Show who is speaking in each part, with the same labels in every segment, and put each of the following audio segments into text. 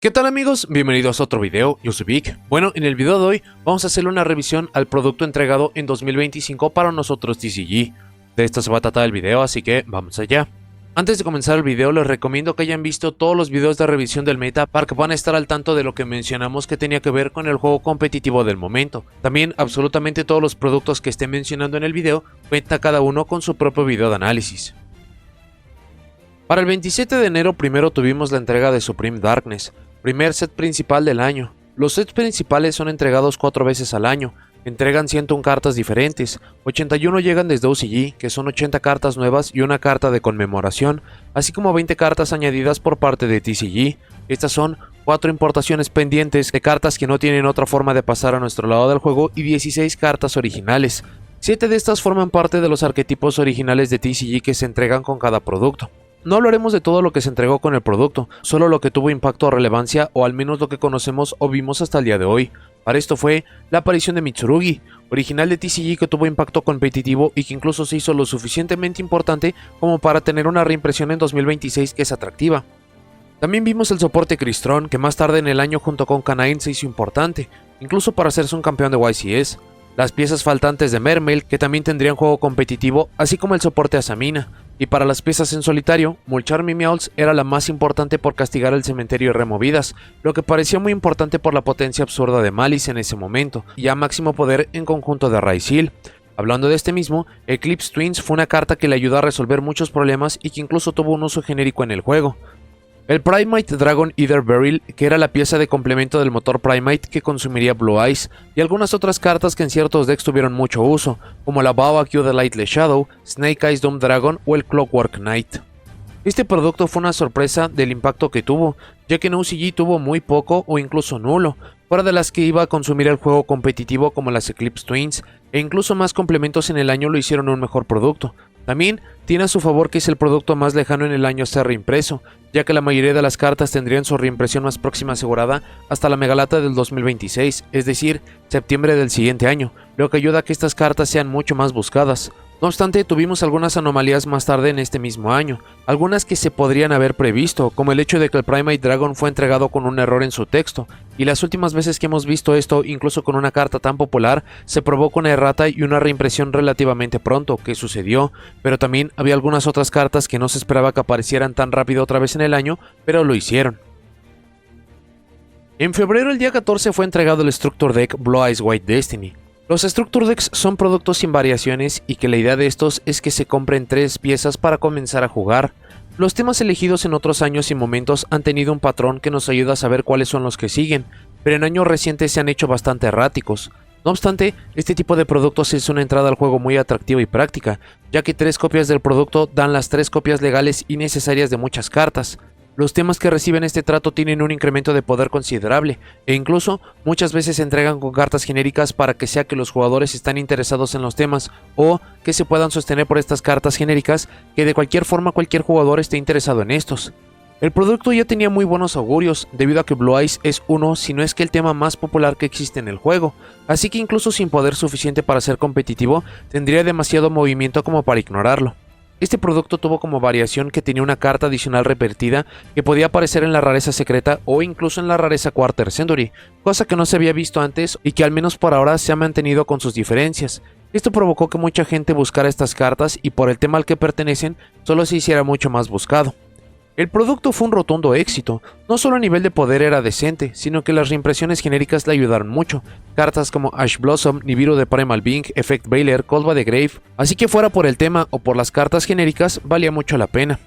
Speaker 1: ¿Qué tal amigos? Bienvenidos a otro video, yo soy Vic. Bueno, en el video de hoy vamos a hacerle una revisión al producto entregado en 2025 para nosotros TCG. De esto se va a tratar el video, así que vamos allá. Antes de comenzar el video les recomiendo que hayan visto todos los videos de revisión del meta para que puedan estar al tanto de lo que mencionamos que tenía que ver con el juego competitivo del momento. También absolutamente todos los productos que esté mencionando en el video cuenta cada uno con su propio video de análisis. Para el 27 de enero primero tuvimos la entrega de Supreme Darkness, primer set principal del año. Los sets principales son entregados 4 veces al año, entregan 101 cartas diferentes, 81 llegan desde OCG, que son 80 cartas nuevas y una carta de conmemoración, así como 20 cartas añadidas por parte de TCG. Estas son 4 importaciones pendientes de cartas que no tienen otra forma de pasar a nuestro lado del juego y 16 cartas originales. 7 de estas forman parte de los arquetipos originales de TCG que se entregan con cada producto. No hablaremos de todo lo que se entregó con el producto, solo lo que tuvo impacto o relevancia, o al menos lo que conocemos o vimos hasta el día de hoy. Para esto fue la aparición de Mitsurugi, original de TCG que tuvo impacto competitivo y que incluso se hizo lo suficientemente importante como para tener una reimpresión en 2026 que es atractiva. También vimos el soporte Crystron, que más tarde en el año junto con Canine se hizo importante, incluso para hacerse un campeón de YCS. Las piezas faltantes de Mermail, que también tendrían juego competitivo, así como el soporte a Samina. Y para las piezas en solitario, Mulchar Meowths era la más importante por castigar el cementerio y removidas, lo que parecía muy importante por la potencia absurda de Malice en ese momento, y a máximo poder en conjunto de Raisil. Hablando de este mismo, Eclipse Twins fue una carta que le ayudó a resolver muchos problemas y que incluso tuvo un uso genérico en el juego. El Primate Dragon Eater Beryl, que era la pieza de complemento del motor Primate que consumiría Blue Eyes, y algunas otras cartas que en ciertos decks tuvieron mucho uso, como la Boa Q de Lightless Shadow, Snake Eyes Doom Dragon o el Clockwork Knight. Este producto fue una sorpresa del impacto que tuvo, ya que en OCG tuvo muy poco o incluso nulo, fuera de las que iba a consumir el juego competitivo como las Eclipse Twins, e incluso más complementos en el año lo hicieron un mejor producto. También tiene a su favor que es el producto más lejano en el año a ser reimpreso, ya que la mayoría de las cartas tendrían su reimpresión más próxima asegurada hasta la Megalata del 2026, es decir, septiembre del siguiente año, lo que ayuda a que estas cartas sean mucho más buscadas. No obstante, tuvimos algunas anomalías más tarde en este mismo año, algunas que se podrían haber previsto, como el hecho de que el Primate Dragon fue entregado con un error en su texto, y las últimas veces que hemos visto esto, incluso con una carta tan popular, se provoca una errata y una reimpresión relativamente pronto, que sucedió, pero también había algunas otras cartas que no se esperaba que aparecieran tan rápido otra vez en el año, pero lo hicieron. En febrero, el día 14, fue entregado el Structure Deck Blue Eyes White Destiny. Los Structure Decks son productos sin variaciones y que la idea de estos es que se compren 3 piezas para comenzar a jugar. Los temas elegidos en otros años y momentos han tenido un patrón que nos ayuda a saber cuáles son los que siguen, pero en años recientes se han hecho bastante erráticos. No obstante, este tipo de productos es una entrada al juego muy atractiva y práctica, ya que 3 copias del producto dan las 3 copias legales y necesarias de muchas cartas. Los temas que reciben este trato tienen un incremento de poder considerable, e incluso muchas veces se entregan con cartas genéricas para que sea que los jugadores están interesados en los temas, o que se puedan sostener por estas cartas genéricas, que de cualquier forma cualquier jugador esté interesado en estos. El producto ya tenía muy buenos augurios, debido a que Blue Eyes es uno, si no es que el tema más popular que existe en el juego, así que incluso sin poder suficiente para ser competitivo, tendría demasiado movimiento como para ignorarlo. Este producto tuvo como variación que tenía una carta adicional repetida que podía aparecer en la rareza secreta o incluso en la rareza Quarter Century, cosa que no se había visto antes y que al menos por ahora se ha mantenido con sus diferencias. Esto provocó que mucha gente buscara estas cartas y por el tema al que pertenecen solo se hiciera mucho más buscado. El producto fue un rotundo éxito, no solo a nivel de poder era decente, sino que las reimpresiones genéricas le ayudaron mucho, cartas como Ash Blossom, Nibiru de Primal Being, Effect Veiler, Kolva de Grave, así que fuera por el tema o por las cartas genéricas, valía mucho la pena.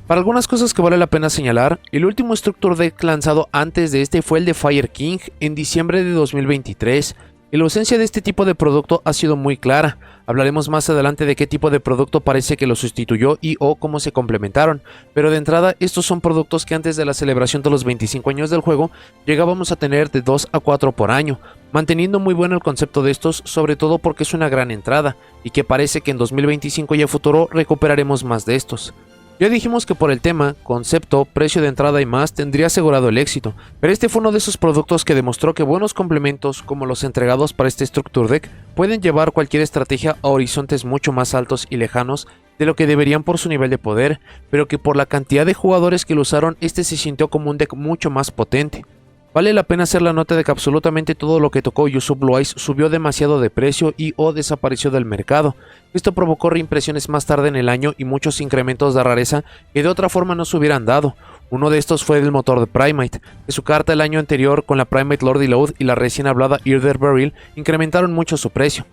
Speaker 1: Para algunas cosas que vale la pena señalar, el último Structure Deck lanzado antes de este fue el de Fire King en diciembre de 2023, y la ausencia de este tipo de producto ha sido muy clara. Hablaremos más adelante de qué tipo de producto parece que lo sustituyó y o cómo se complementaron, pero de entrada estos son productos que antes de la celebración de los 25 años del juego llegábamos a tener de 2 a 4 por año, manteniendo muy bueno el concepto de estos, sobre todo porque es una gran entrada, y que parece que en 2025 y a futuro recuperaremos más de estos. Ya dijimos que por el tema, concepto, precio de entrada y más tendría asegurado el éxito, pero este fue uno de esos productos que demostró que buenos complementos como los entregados para este Structure Deck pueden llevar cualquier estrategia a horizontes mucho más altos y lejanos de lo que deberían por su nivel de poder, pero que por la cantidad de jugadores que lo usaron, este se sintió como un deck mucho más potente. Vale la pena hacer la nota de que absolutamente todo lo que tocó Yusuf Blue Eyes subió demasiado de precio y o desapareció del mercado. Esto provocó reimpresiones más tarde en el año y muchos incrementos de rareza que de otra forma no se hubieran dado. Uno de estos fue el motor de Primate, que su carta el año anterior con la Primate Lordy Load y la recién hablada Earther Beryl incrementaron mucho su precio.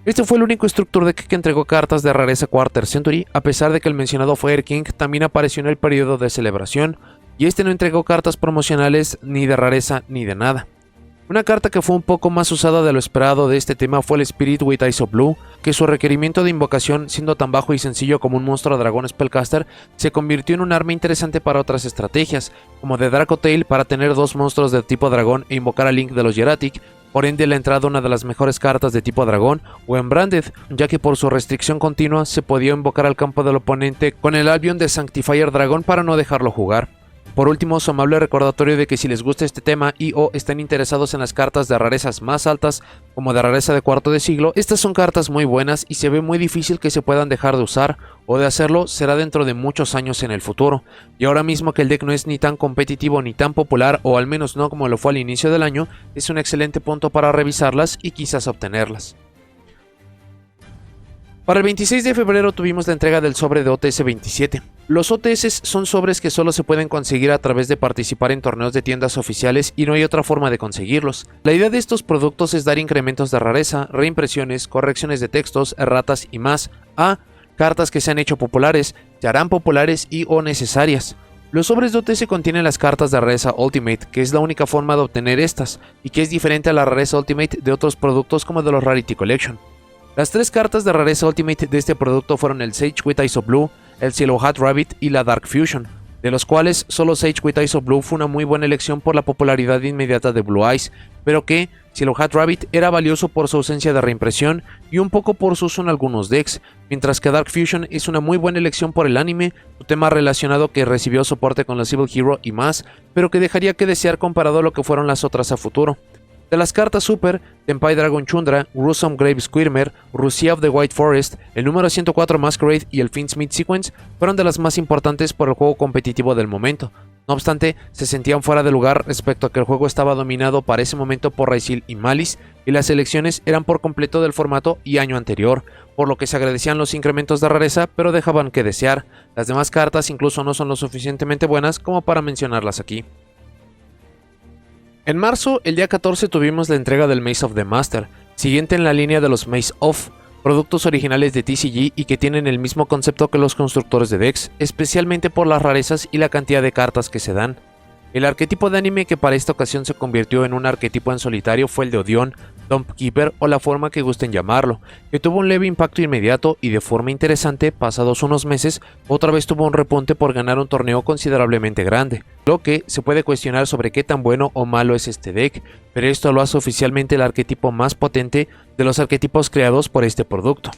Speaker 1: Este fue el único Structure Deck que entregó cartas de rareza Quarter Century, a pesar de que el mencionado Fire King también apareció en el periodo de celebración, y este no entregó cartas promocionales ni de rareza ni de nada. Una carta que fue un poco más usada de lo esperado de este tema fue el Spirit with Eyes of Blue, que su requerimiento de invocación, siendo tan bajo y sencillo como un monstruo dragón Spellcaster, se convirtió en un arma interesante para otras estrategias, como de Dracotail para tener dos monstruos de tipo dragón e invocar a Link de los Hieratic, por ende la entrada una de las mejores cartas de tipo dragón, o en Branded, ya que por su restricción continua se podía invocar al campo del oponente con el Albion de Sanctifier Dragón para no dejarlo jugar. Por último, su amable recordatorio de que si les gusta este tema y o están interesados en las cartas de rarezas más altas, como de rareza de cuarto de siglo, estas son cartas muy buenas y se ve muy difícil que se puedan dejar de usar, o de hacerlo será dentro de muchos años en el futuro. Y ahora mismo que el deck no es ni tan competitivo ni tan popular, o al menos no como lo fue al inicio del año, es un excelente punto para revisarlas y quizás obtenerlas. Para el 26 de febrero tuvimos la entrega del sobre de OTS 27. Los OTS son sobres que solo se pueden conseguir a través de participar en torneos de tiendas oficiales y no hay otra forma de conseguirlos. La idea de estos productos es dar incrementos de rareza, reimpresiones, correcciones de textos, erratas y más a cartas que se han hecho populares, se harán populares y o necesarias. Los sobres de OTS contienen las cartas de rareza Ultimate, que es la única forma de obtener estas, y que es diferente a la rareza Ultimate de otros productos como de los Rarity Collection. Las tres cartas de rareza Ultimate de este producto fueron el Sage with Eyes of Blue, el Cielo Hat Rabbit y la Dark Fusion, de los cuales solo Sage with Eyes of Blue fue una muy buena elección por la popularidad inmediata de Blue Eyes, pero que Cielo Hat Rabbit era valioso por su ausencia de reimpresión y un poco por su uso en algunos decks, mientras que Dark Fusion es una muy buena elección por el anime, su tema relacionado que recibió soporte con la Civil Hero y más, pero que dejaría que desear comparado a lo que fueron las otras a futuro. De las cartas Super, Tenpai Dragon Chundra, Gruesome Grave Squirmer, Rusia of the White Forest, el número 104 Masquerade y el Fiendsmith Sequence fueron de las más importantes por el juego competitivo del momento. No obstante, se sentían fuera de lugar respecto a que el juego estaba dominado para ese momento por Raizil y Malice, y las selecciones eran por completo del formato y año anterior, por lo que se agradecían los incrementos de rareza, pero dejaban que desear. Las demás cartas incluso no son lo suficientemente buenas como para mencionarlas aquí. En marzo, el día 14 tuvimos la entrega del Maze of the Master, siguiente en la línea de los Maze of, productos originales de TCG y que tienen el mismo concepto que los constructores de decks, especialmente por las rarezas y la cantidad de cartas que se dan. El arquetipo de anime que para esta ocasión se convirtió en un arquetipo en solitario fue el de Odion, Dumpkeeper o la forma que gusten llamarlo, que tuvo un leve impacto inmediato y de forma interesante, pasados unos meses, otra vez tuvo un repunte por ganar un torneo considerablemente grande, lo que se puede cuestionar sobre qué tan bueno o malo es este deck, pero esto lo hace oficialmente el arquetipo más potente de los arquetipos creados por este producto.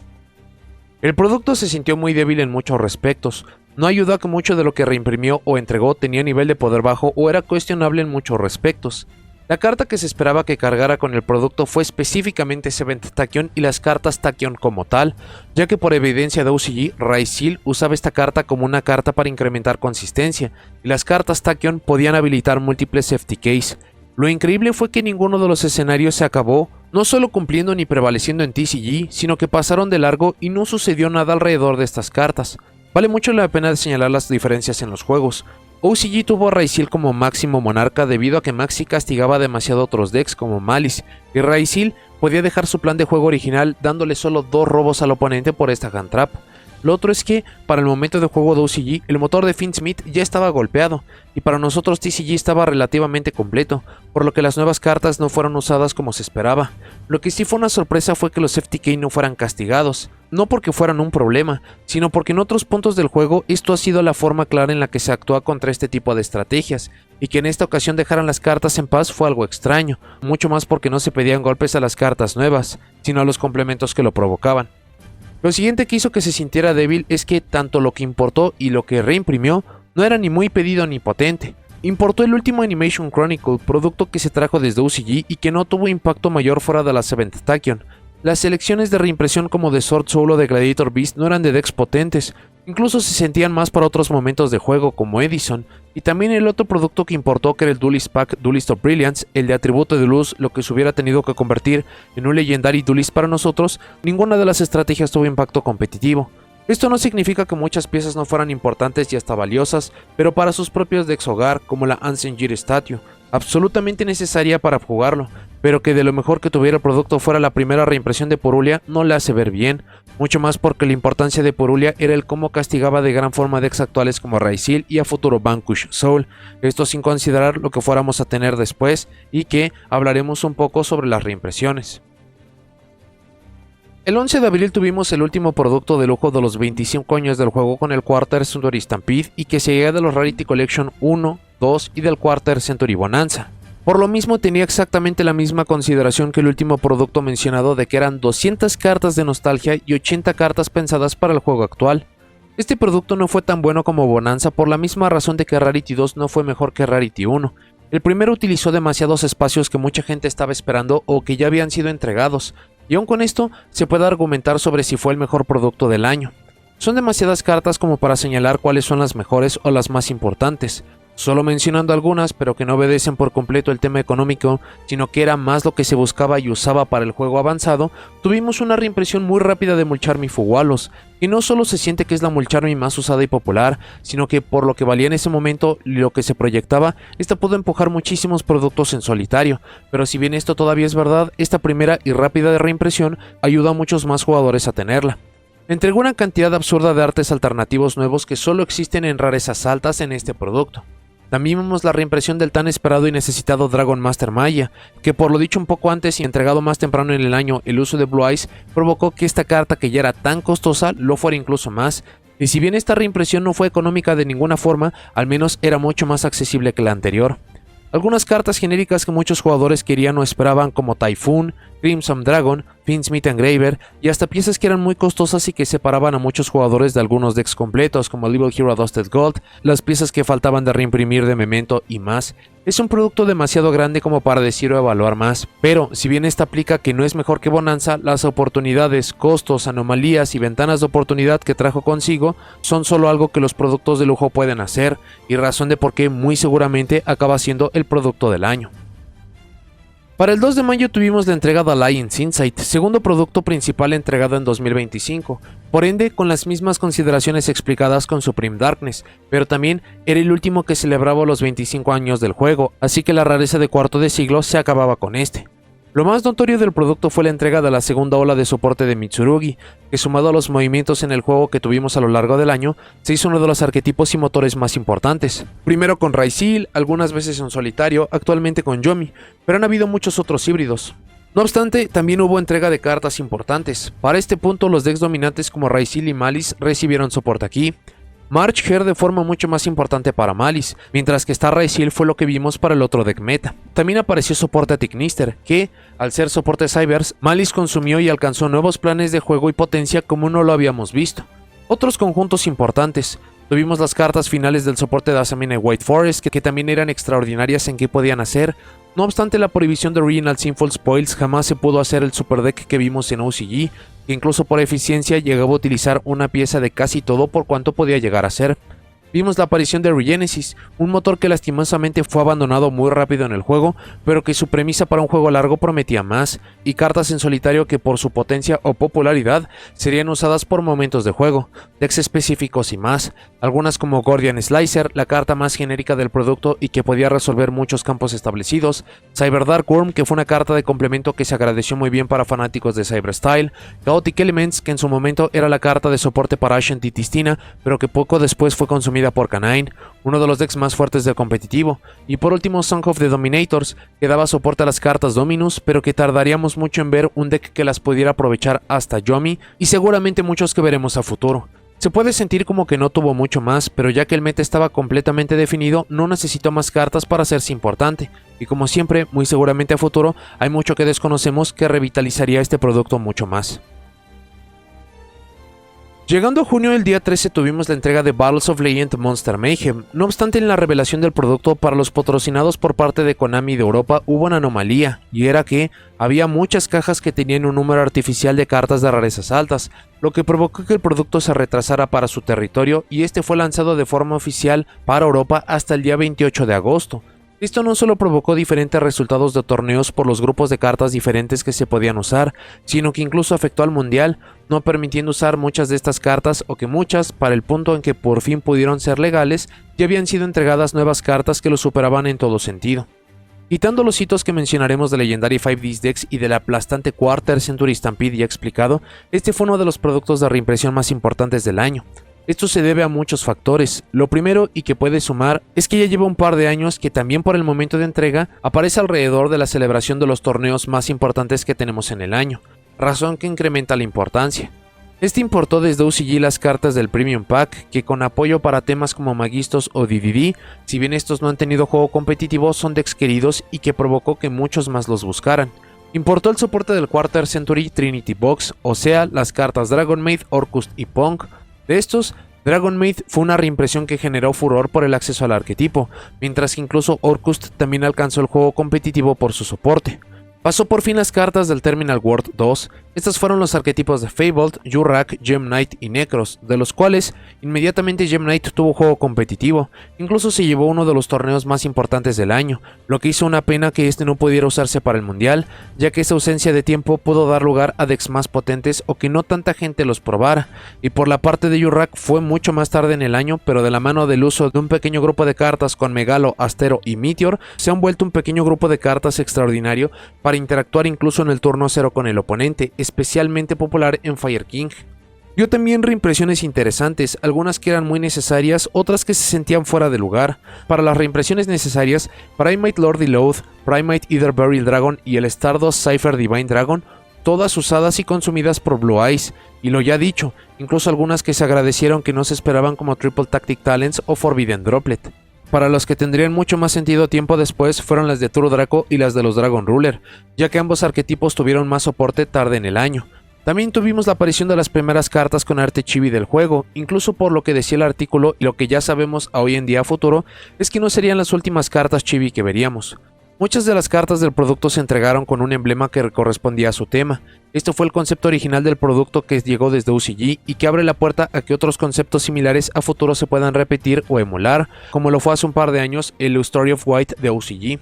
Speaker 1: El producto se sintió muy débil en muchos respectos, no ayudó a que mucho de lo que reimprimió o entregó tenía nivel de poder bajo o era cuestionable en muchos respectos. La carta que se esperaba que cargara con el producto fue específicamente Seventh Tachyon y las cartas Tachyon como tal, ya que por evidencia de OCG, Raizil usaba esta carta como una carta para incrementar consistencia, y las cartas Tachyon podían habilitar múltiples FTKs. Lo increíble fue que ninguno de los escenarios se acabó, no solo cumpliendo ni prevaleciendo en TCG, sino que pasaron de largo y no sucedió nada alrededor de estas cartas. Vale mucho la pena señalar las diferencias en los juegos. OCG tuvo a Raizil como máximo monarca debido a que Maxi castigaba demasiado otros decks como Malice, y Raizil podía dejar su plan de juego original dándole solo 2 robos al oponente por esta hand trap. Lo otro es que, para el momento de juego de OCG, el motor de Fiendsmith ya estaba golpeado, y para nosotros TCG estaba relativamente completo, por lo que las nuevas cartas no fueron usadas como se esperaba. Lo que sí fue una sorpresa fue que los FTK no fueran castigados, no porque fueran un problema, sino porque en otros puntos del juego esto ha sido la forma clara en la que se actúa contra este tipo de estrategias, y que en esta ocasión dejaran las cartas en paz fue algo extraño, mucho más porque no se pedían golpes a las cartas nuevas, sino a los complementos que lo provocaban. Lo siguiente que hizo que se sintiera débil es que tanto lo que importó y lo que reimprimió no era ni muy pedido ni potente. Importó el último Animation Chronicle, producto que se trajo desde OCG y que no tuvo impacto mayor fuera de la Seventh Tachyon, Las selecciones de reimpresión como de Sword Soul o de Gladiator Beast no eran de decks potentes, incluso se sentían más para otros momentos de juego como Edison, y también el otro producto que importó, que era el Duelist Pack Duelist of Brilliance, el de atributo de luz, lo que se hubiera tenido que convertir en un Legendary Duelist para nosotros. Ninguna de las estrategias tuvo impacto competitivo. Esto no significa que muchas piezas no fueran importantes y hasta valiosas, pero para sus propios decks hogar, como la Ancient Gear Statue, absolutamente necesaria para jugarlo, pero que de lo mejor que tuviera el producto fuera la primera reimpresión de Purulia no le hace ver bien, mucho más porque la importancia de Purulia era el cómo castigaba de gran forma decks actuales como Raizil y a futuro Vanquish Soul, esto sin considerar lo que fuéramos a tener después y que hablaremos un poco sobre las reimpresiones. El 11 de abril tuvimos el último producto de lujo de los 25 años del juego con el Quarter Century Stampede y que seguía de los Rarity Collection 1, 2 y del Quarter Century Bonanza. Por lo mismo tenía exactamente la misma consideración que el último producto mencionado, de que eran 200 cartas de nostalgia y 80 cartas pensadas para el juego actual. Este producto no fue tan bueno como Bonanza por la misma razón de que Rarity 2 no fue mejor que Rarity 1. El primero utilizó demasiados espacios que mucha gente estaba esperando o que ya habían sido entregados, y aun con esto se puede argumentar sobre si fue el mejor producto del año. Son demasiadas cartas como para señalar cuáles son las mejores o las más importantes, solo mencionando algunas, pero que no obedecen por completo el tema económico, sino que era más lo que se buscaba y usaba para el juego avanzado. Tuvimos una reimpresión muy rápida de Mulcharmy Fuwalos, y no solo se siente que es la Mulcharmy más usada y popular, sino que por lo que valía en ese momento y lo que se proyectaba, esta pudo empujar muchísimos productos en solitario, pero si bien esto todavía es verdad, esta primera y rápida de reimpresión ayudó a muchos más jugadores a tenerla. Entregó una cantidad absurda de artes alternativos nuevos que solo existen en rarezas altas en este producto. También vimos la reimpresión del tan esperado y necesitado Dragon Master Maya, que por lo dicho un poco antes y entregado más temprano en el año, el uso de Blue Eyes provocó que esta carta, que ya era tan costosa, lo fuera incluso más, y si bien esta reimpresión no fue económica de ninguna forma, al menos era mucho más accesible que la anterior. Algunas cartas genéricas que muchos jugadores querían o esperaban, como Typhoon, Crimson Dragon, Fiendsmith Engraver, y hasta piezas que eran muy costosas y que separaban a muchos jugadores de algunos decks completos, como Evil Hero Dusted Gold, las piezas que faltaban de reimprimir de Memento y más. Es un producto demasiado grande como para decir o evaluar más, pero si bien esta aplica que no es mejor que Bonanza, las oportunidades, costos, anomalías y ventanas de oportunidad que trajo consigo son solo algo que los productos de lujo pueden hacer, y razón de por qué muy seguramente acaba siendo el producto del año. Para el 2 de mayo tuvimos la entrega de Alliance Insight, segundo producto principal entregado en 2025, por ende con las mismas consideraciones explicadas con Supreme Darkness, pero también era el último que celebraba los 25 años del juego, así que la rareza de cuarto de siglo se acababa con este. Lo más notorio del producto fue la entrega de la segunda ola de soporte de Mitsurugi, que sumado a los movimientos en el juego que tuvimos a lo largo del año, se hizo uno de los arquetipos y motores más importantes. Primero con Raizil, algunas veces en solitario, actualmente con Yomi, pero han habido muchos otros híbridos. No obstante, también hubo entrega de cartas importantes. Para este punto, los decks dominantes como Raizil y Malice recibieron soporte aquí. March Her de forma mucho más importante para Malice, mientras que Star Raizil fue lo que vimos para el otro deck meta. También apareció soporte a Tignister, que, al ser soporte Cybers, Malice consumió y alcanzó nuevos planes de juego y potencia como no lo habíamos visto. Otros conjuntos importantes. Tuvimos las cartas finales del soporte de Asamine White Forest, que también eran extraordinarias en qué podían hacer. No obstante la prohibición de Original Sinful Spoils, jamás se pudo hacer el super deck que vimos en OCG, que incluso por eficiencia llegaba a utilizar una pieza de casi todo por cuanto podía llegar a ser. Vimos la aparición de Regenesis, un motor que lastimosamente fue abandonado muy rápido en el juego, pero que su premisa para un juego largo prometía más, y cartas en solitario que por su potencia o popularidad serían usadas por momentos de juego, decks específicos y más, algunas como Gordian Slicer, la carta más genérica del producto y que podía resolver muchos campos establecidos, Cyber Dark Worm, que fue una carta de complemento que se agradeció muy bien para fanáticos de Cyberstyle, Chaotic Elements, que en su momento era la carta de soporte para Ashen y Tistina, pero que poco después fue consumida por Canine, uno de los decks más fuertes del competitivo, y por último Song of the Dominators, que daba soporte a las cartas Dominus, pero que tardaríamos mucho en ver un deck que las pudiera aprovechar hasta Yomi, y seguramente muchos que veremos a futuro. Se puede sentir como que no tuvo mucho más, pero ya que el meta estaba completamente definido, no necesitó más cartas para hacerse importante, y como siempre, muy seguramente a futuro, hay mucho que desconocemos que revitalizaría este producto mucho más. Llegando a junio, el día 13 tuvimos la entrega de Battles of Legend Monster Mayhem. No obstante, en la revelación del producto para los patrocinados por parte de Konami de Europa hubo una anomalía, y era que había muchas cajas que tenían un número artificial de cartas de rarezas altas, lo que provocó que el producto se retrasara para su territorio y este fue lanzado de forma oficial para Europa hasta el día 28 de agosto. Esto no solo provocó diferentes resultados de torneos por los grupos de cartas diferentes que se podían usar, sino que incluso afectó al mundial, no permitiendo usar muchas de estas cartas o que muchas, para el punto en que por fin pudieron ser legales, ya habían sido entregadas nuevas cartas que lo superaban en todo sentido. Quitando los hitos que mencionaremos de Legendary 5Ds Decks y de la aplastante Quarter Century Stampede ya explicado, este fue uno de los productos de reimpresión más importantes del año. Esto se debe a muchos factores. Lo primero, y que puede sumar, es que ya lleva un par de años que también por el momento de entrega aparece alrededor de la celebración de los torneos más importantes que tenemos en el año, razón que incrementa la importancia. Este importó desde UCG las cartas del Premium Pack, que con apoyo para temas como Magistos o DDD, si bien estos no han tenido juego competitivo, son decks queridos y que provocó que muchos más los buscaran. Importó el soporte del Quarter Century Trinity Box, o sea, las cartas Dragon Maid, Orcust y Punk. De estos, Dragon Maid fue una reimpresión que generó furor por el acceso al arquetipo, mientras que incluso Orcust también alcanzó el juego competitivo por su soporte. Pasó por fin las cartas del Terminal World 2, estas fueron los arquetipos de Fabled, Jurak, Gem Knight y Necros, de los cuales inmediatamente Gem Knight tuvo juego competitivo, incluso se llevó uno de los torneos más importantes del año, lo que hizo una pena que este no pudiera usarse para el mundial, ya que esa ausencia de tiempo pudo dar lugar a decks más potentes o que no tanta gente los probara, y por la parte de Jurak fue mucho más tarde en el año, pero de la mano del uso de un pequeño grupo de cartas con Megalo, Astero y Meteor, se han vuelto un pequeño grupo de cartas extraordinario para interactuar incluso en el turno 0 con el oponente, especialmente popular en Fire King. Dio también reimpresiones interesantes, algunas que eran muy necesarias, otras que se sentían fuera de lugar. Para las reimpresiones necesarias, Primate Lord Loath, Primate Ether Burial Dragon y el Stardust Cypher Divine Dragon, todas usadas y consumidas por Blue Eyes, y lo ya dicho, incluso algunas que se agradecieron que no se esperaban como Triple Tactic Talents o Forbidden Droplet. Para los que tendrían mucho más sentido tiempo después fueron las de True Draco y las de los Dragon Ruler, ya que ambos arquetipos tuvieron más soporte tarde en el año. También tuvimos la aparición de las primeras cartas con arte chibi del juego, incluso por lo que decía el artículo y lo que ya sabemos a hoy en día a futuro, es que no serían las últimas cartas chibi que veríamos. Muchas de las cartas del producto se entregaron con un emblema que correspondía a su tema. Esto fue el concepto original del producto que llegó desde UCG y que abre la puerta a que otros conceptos similares a futuro se puedan repetir o emular, como lo fue hace un par de años el Story of White de UCG.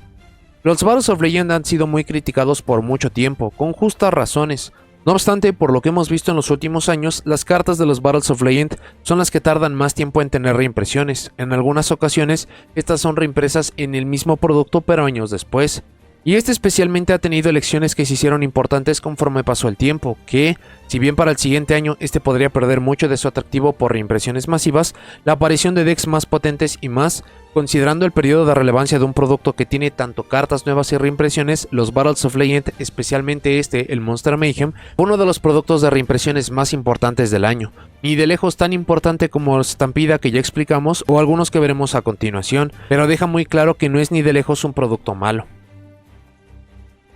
Speaker 1: Los Battles of Legend han sido muy criticados por mucho tiempo, con justas razones. No obstante, por lo que hemos visto en los últimos años, las cartas de los Battles of Legend son las que tardan más tiempo en tener reimpresiones. En algunas ocasiones, estas son reimpresas en el mismo producto pero años después. Y este especialmente ha tenido elecciones que se hicieron importantes conforme pasó el tiempo, que, si bien para el siguiente año este podría perder mucho de su atractivo por reimpresiones masivas, la aparición de decks más potentes y más, considerando el periodo de relevancia de un producto que tiene tanto cartas nuevas y reimpresiones, los Battles of Legend, especialmente el Monster Mayhem, fue uno de los productos de reimpresiones más importantes del año, ni de lejos tan importante como Stampede que ya explicamos o algunos que veremos a continuación, pero deja muy claro que no es ni de lejos un producto malo.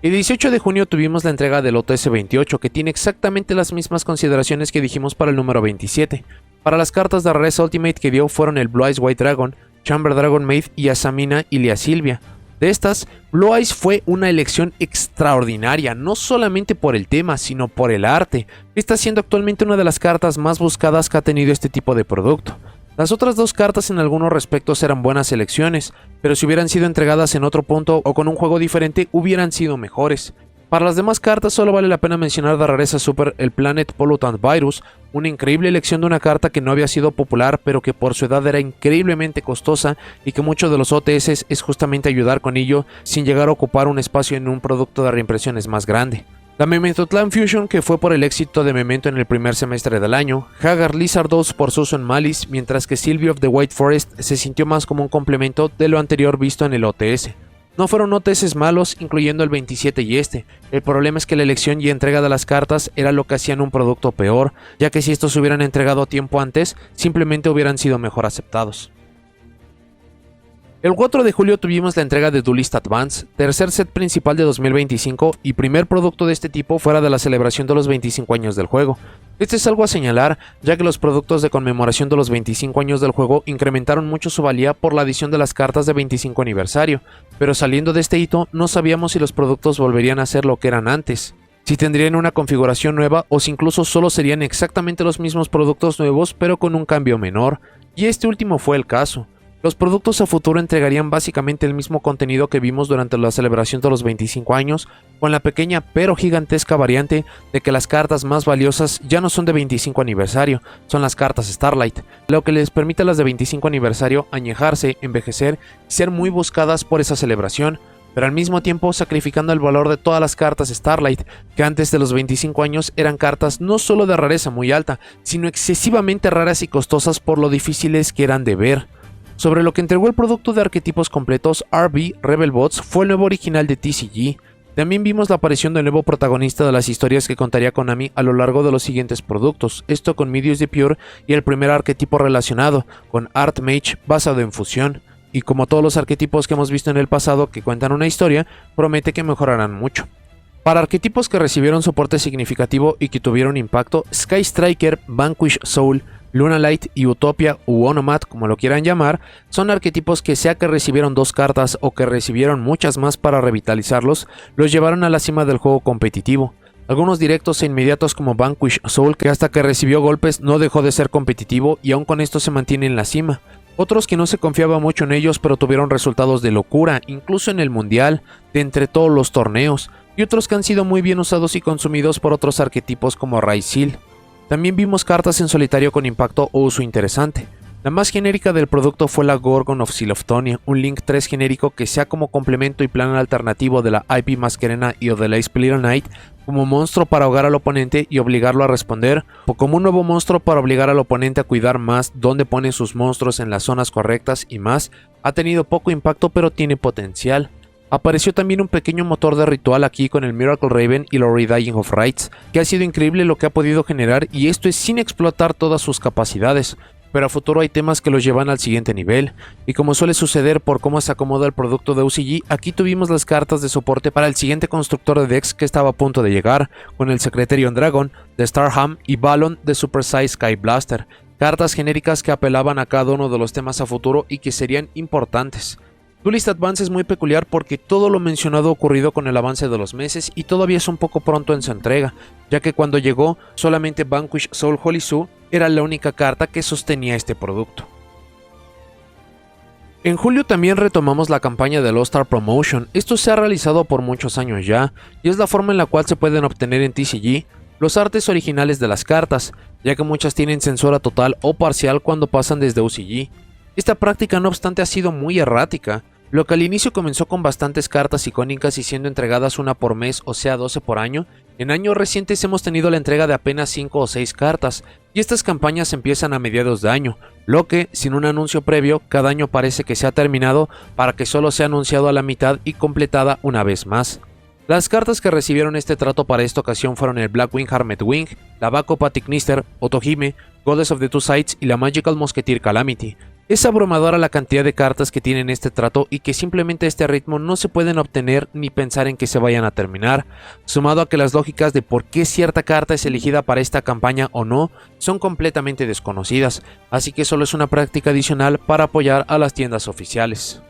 Speaker 1: El 18 de junio tuvimos la entrega del OTS 28, que tiene exactamente las mismas consideraciones que dijimos para el número 27. Para las cartas de rareza Ultimate que dio fueron el Blue Eyes White Dragon, Chamber Dragon Maid y Asamina Ilia Silvia. De estas, Blue Eyes fue una elección extraordinaria, no solamente por el tema, sino por el arte. Está siendo actualmente una de las cartas más buscadas que ha tenido este tipo de producto. Las otras dos cartas en algunos respectos eran buenas elecciones, pero si hubieran sido entregadas en otro punto o con un juego diferente hubieran sido mejores. Para las demás cartas solo vale la pena mencionar de rareza super el Planet Pollutant Virus, una increíble elección de una carta que no había sido popular pero que por su edad era increíblemente costosa y que muchos de los OTS es justamente ayudar con ello sin llegar a ocupar un espacio en un producto de reimpresiones más grande. La Memento Clan Fusion, que fue por el éxito de Memento en el primer semestre del año, Hagar Lizardos por su uso en Malice, mientras que Sylvie of the White Forest se sintió más como un complemento de lo anterior visto en el OTS. No fueron OTS malos, incluyendo el 27 y el problema es que la elección y entrega de las cartas era lo que hacían un producto peor, ya que si estos se hubieran entregado tiempo antes, simplemente hubieran sido mejor aceptados. El 4 de julio tuvimos la entrega de Duelist Advance, tercer set principal de 2025 y primer producto de este tipo fuera de la celebración de los 25 años del juego. Este es algo a señalar, ya que los productos de conmemoración de los 25 años del juego incrementaron mucho su valía por la adición de las cartas de 25 aniversario, pero saliendo de este hito no sabíamos si los productos volverían a ser lo que eran antes, si tendrían una configuración nueva o si incluso solo serían exactamente los mismos productos nuevos pero con un cambio menor, y este último fue el caso. Los productos a futuro entregarían básicamente el mismo contenido que vimos durante la celebración de los 25 años, con la pequeña pero gigantesca variante de que las cartas más valiosas ya no son de 25 aniversario, son las cartas Starlight, lo que les permite a las de 25 aniversario añejarse, envejecer y ser muy buscadas por esa celebración, pero al mismo tiempo sacrificando el valor de todas las cartas Starlight, que antes de los 25 años eran cartas no solo de rareza muy alta, sino excesivamente raras y costosas por lo difíciles que eran de ver. Sobre lo que entregó el producto de arquetipos completos, RB Rebel Bots fue el nuevo original de TCG. También vimos la aparición del nuevo protagonista de las historias que contaría Konami a lo largo de los siguientes productos, esto con Midius de Pure y el primer arquetipo relacionado, con Art Mage basado en fusión. Y como todos los arquetipos que hemos visto en el pasado que cuentan una historia, promete que mejorarán mucho. Para arquetipos que recibieron soporte significativo y que tuvieron impacto, Sky Striker, Vanquish Soul, Lunalight y Utopia u Onomat, como lo quieran llamar, son arquetipos que sea que recibieron 2 cartas o que recibieron muchas más para revitalizarlos, los llevaron a la cima del juego competitivo. Algunos directos e inmediatos como Vanquish Soul, que hasta que recibió golpes no dejó de ser competitivo y aún con esto se mantiene en la cima. Otros que no se confiaba mucho en ellos pero tuvieron resultados de locura, incluso en el mundial, de entre todos los torneos, y otros que han sido muy bien usados y consumidos por otros arquetipos como Raisil. También vimos cartas en solitario con impacto o uso interesante. La más genérica del producto fue la Gorgon of Siloftonia, un Link 3 genérico que sea como complemento y plan alternativo de la IP Masquerena y o de la Ace Little Knight, como monstruo para ahogar al oponente y obligarlo a responder, o como un nuevo monstruo para obligar al oponente a cuidar más dónde pone sus monstruos en las zonas correctas y más. Ha tenido poco impacto pero tiene potencial. Apareció también un pequeño motor de ritual aquí con el Miracle Raven y el Redying of Rights, que ha sido increíble lo que ha podido generar y esto es sin explotar todas sus capacidades, pero a futuro hay temas que los llevan al siguiente nivel, y como suele suceder por cómo se acomoda el producto de UCG, aquí tuvimos las cartas de soporte para el siguiente constructor de decks que estaba a punto de llegar, con el Secretarion Dragon, de Starham y Balon de Super Size Sky Blaster, cartas genéricas que apelaban a cada uno de los temas a futuro y que serían importantes. Duelist Advance es muy peculiar porque todo lo mencionado ha ocurrido con el avance de los meses y todavía es un poco pronto en su entrega, ya que cuando llegó solamente Vanquish Soul Holisu era la única carta que sostenía este producto. En julio también retomamos la campaña del All Star Promotion. Esto se ha realizado por muchos años ya, y es la forma en la cual se pueden obtener en TCG los artes originales de las cartas, ya que muchas tienen censura total o parcial cuando pasan desde UCG. Esta práctica no obstante ha sido muy errática, lo que al inicio comenzó con bastantes cartas icónicas y siendo entregadas una por mes, o sea 12 por año. En años recientes hemos tenido la entrega de apenas 5 o 6 cartas, y estas campañas empiezan a mediados de año, lo que, sin un anuncio previo, cada año parece que se ha terminado para que solo sea anunciado a la mitad y completada una vez más. Las cartas que recibieron este trato para esta ocasión fueron el Blackwing Harmet Wing, la Bako Patiknister, Otohime, Goddess of the Two Sides y la Magical Musketeer Calamity. Es abrumadora la cantidad de cartas que tienen este trato y que simplemente a este ritmo no se pueden obtener ni pensar en que se vayan a terminar, sumado a que las lógicas de por qué cierta carta es elegida para esta campaña o no son completamente desconocidas, así que solo es una práctica adicional para apoyar a las tiendas oficiales.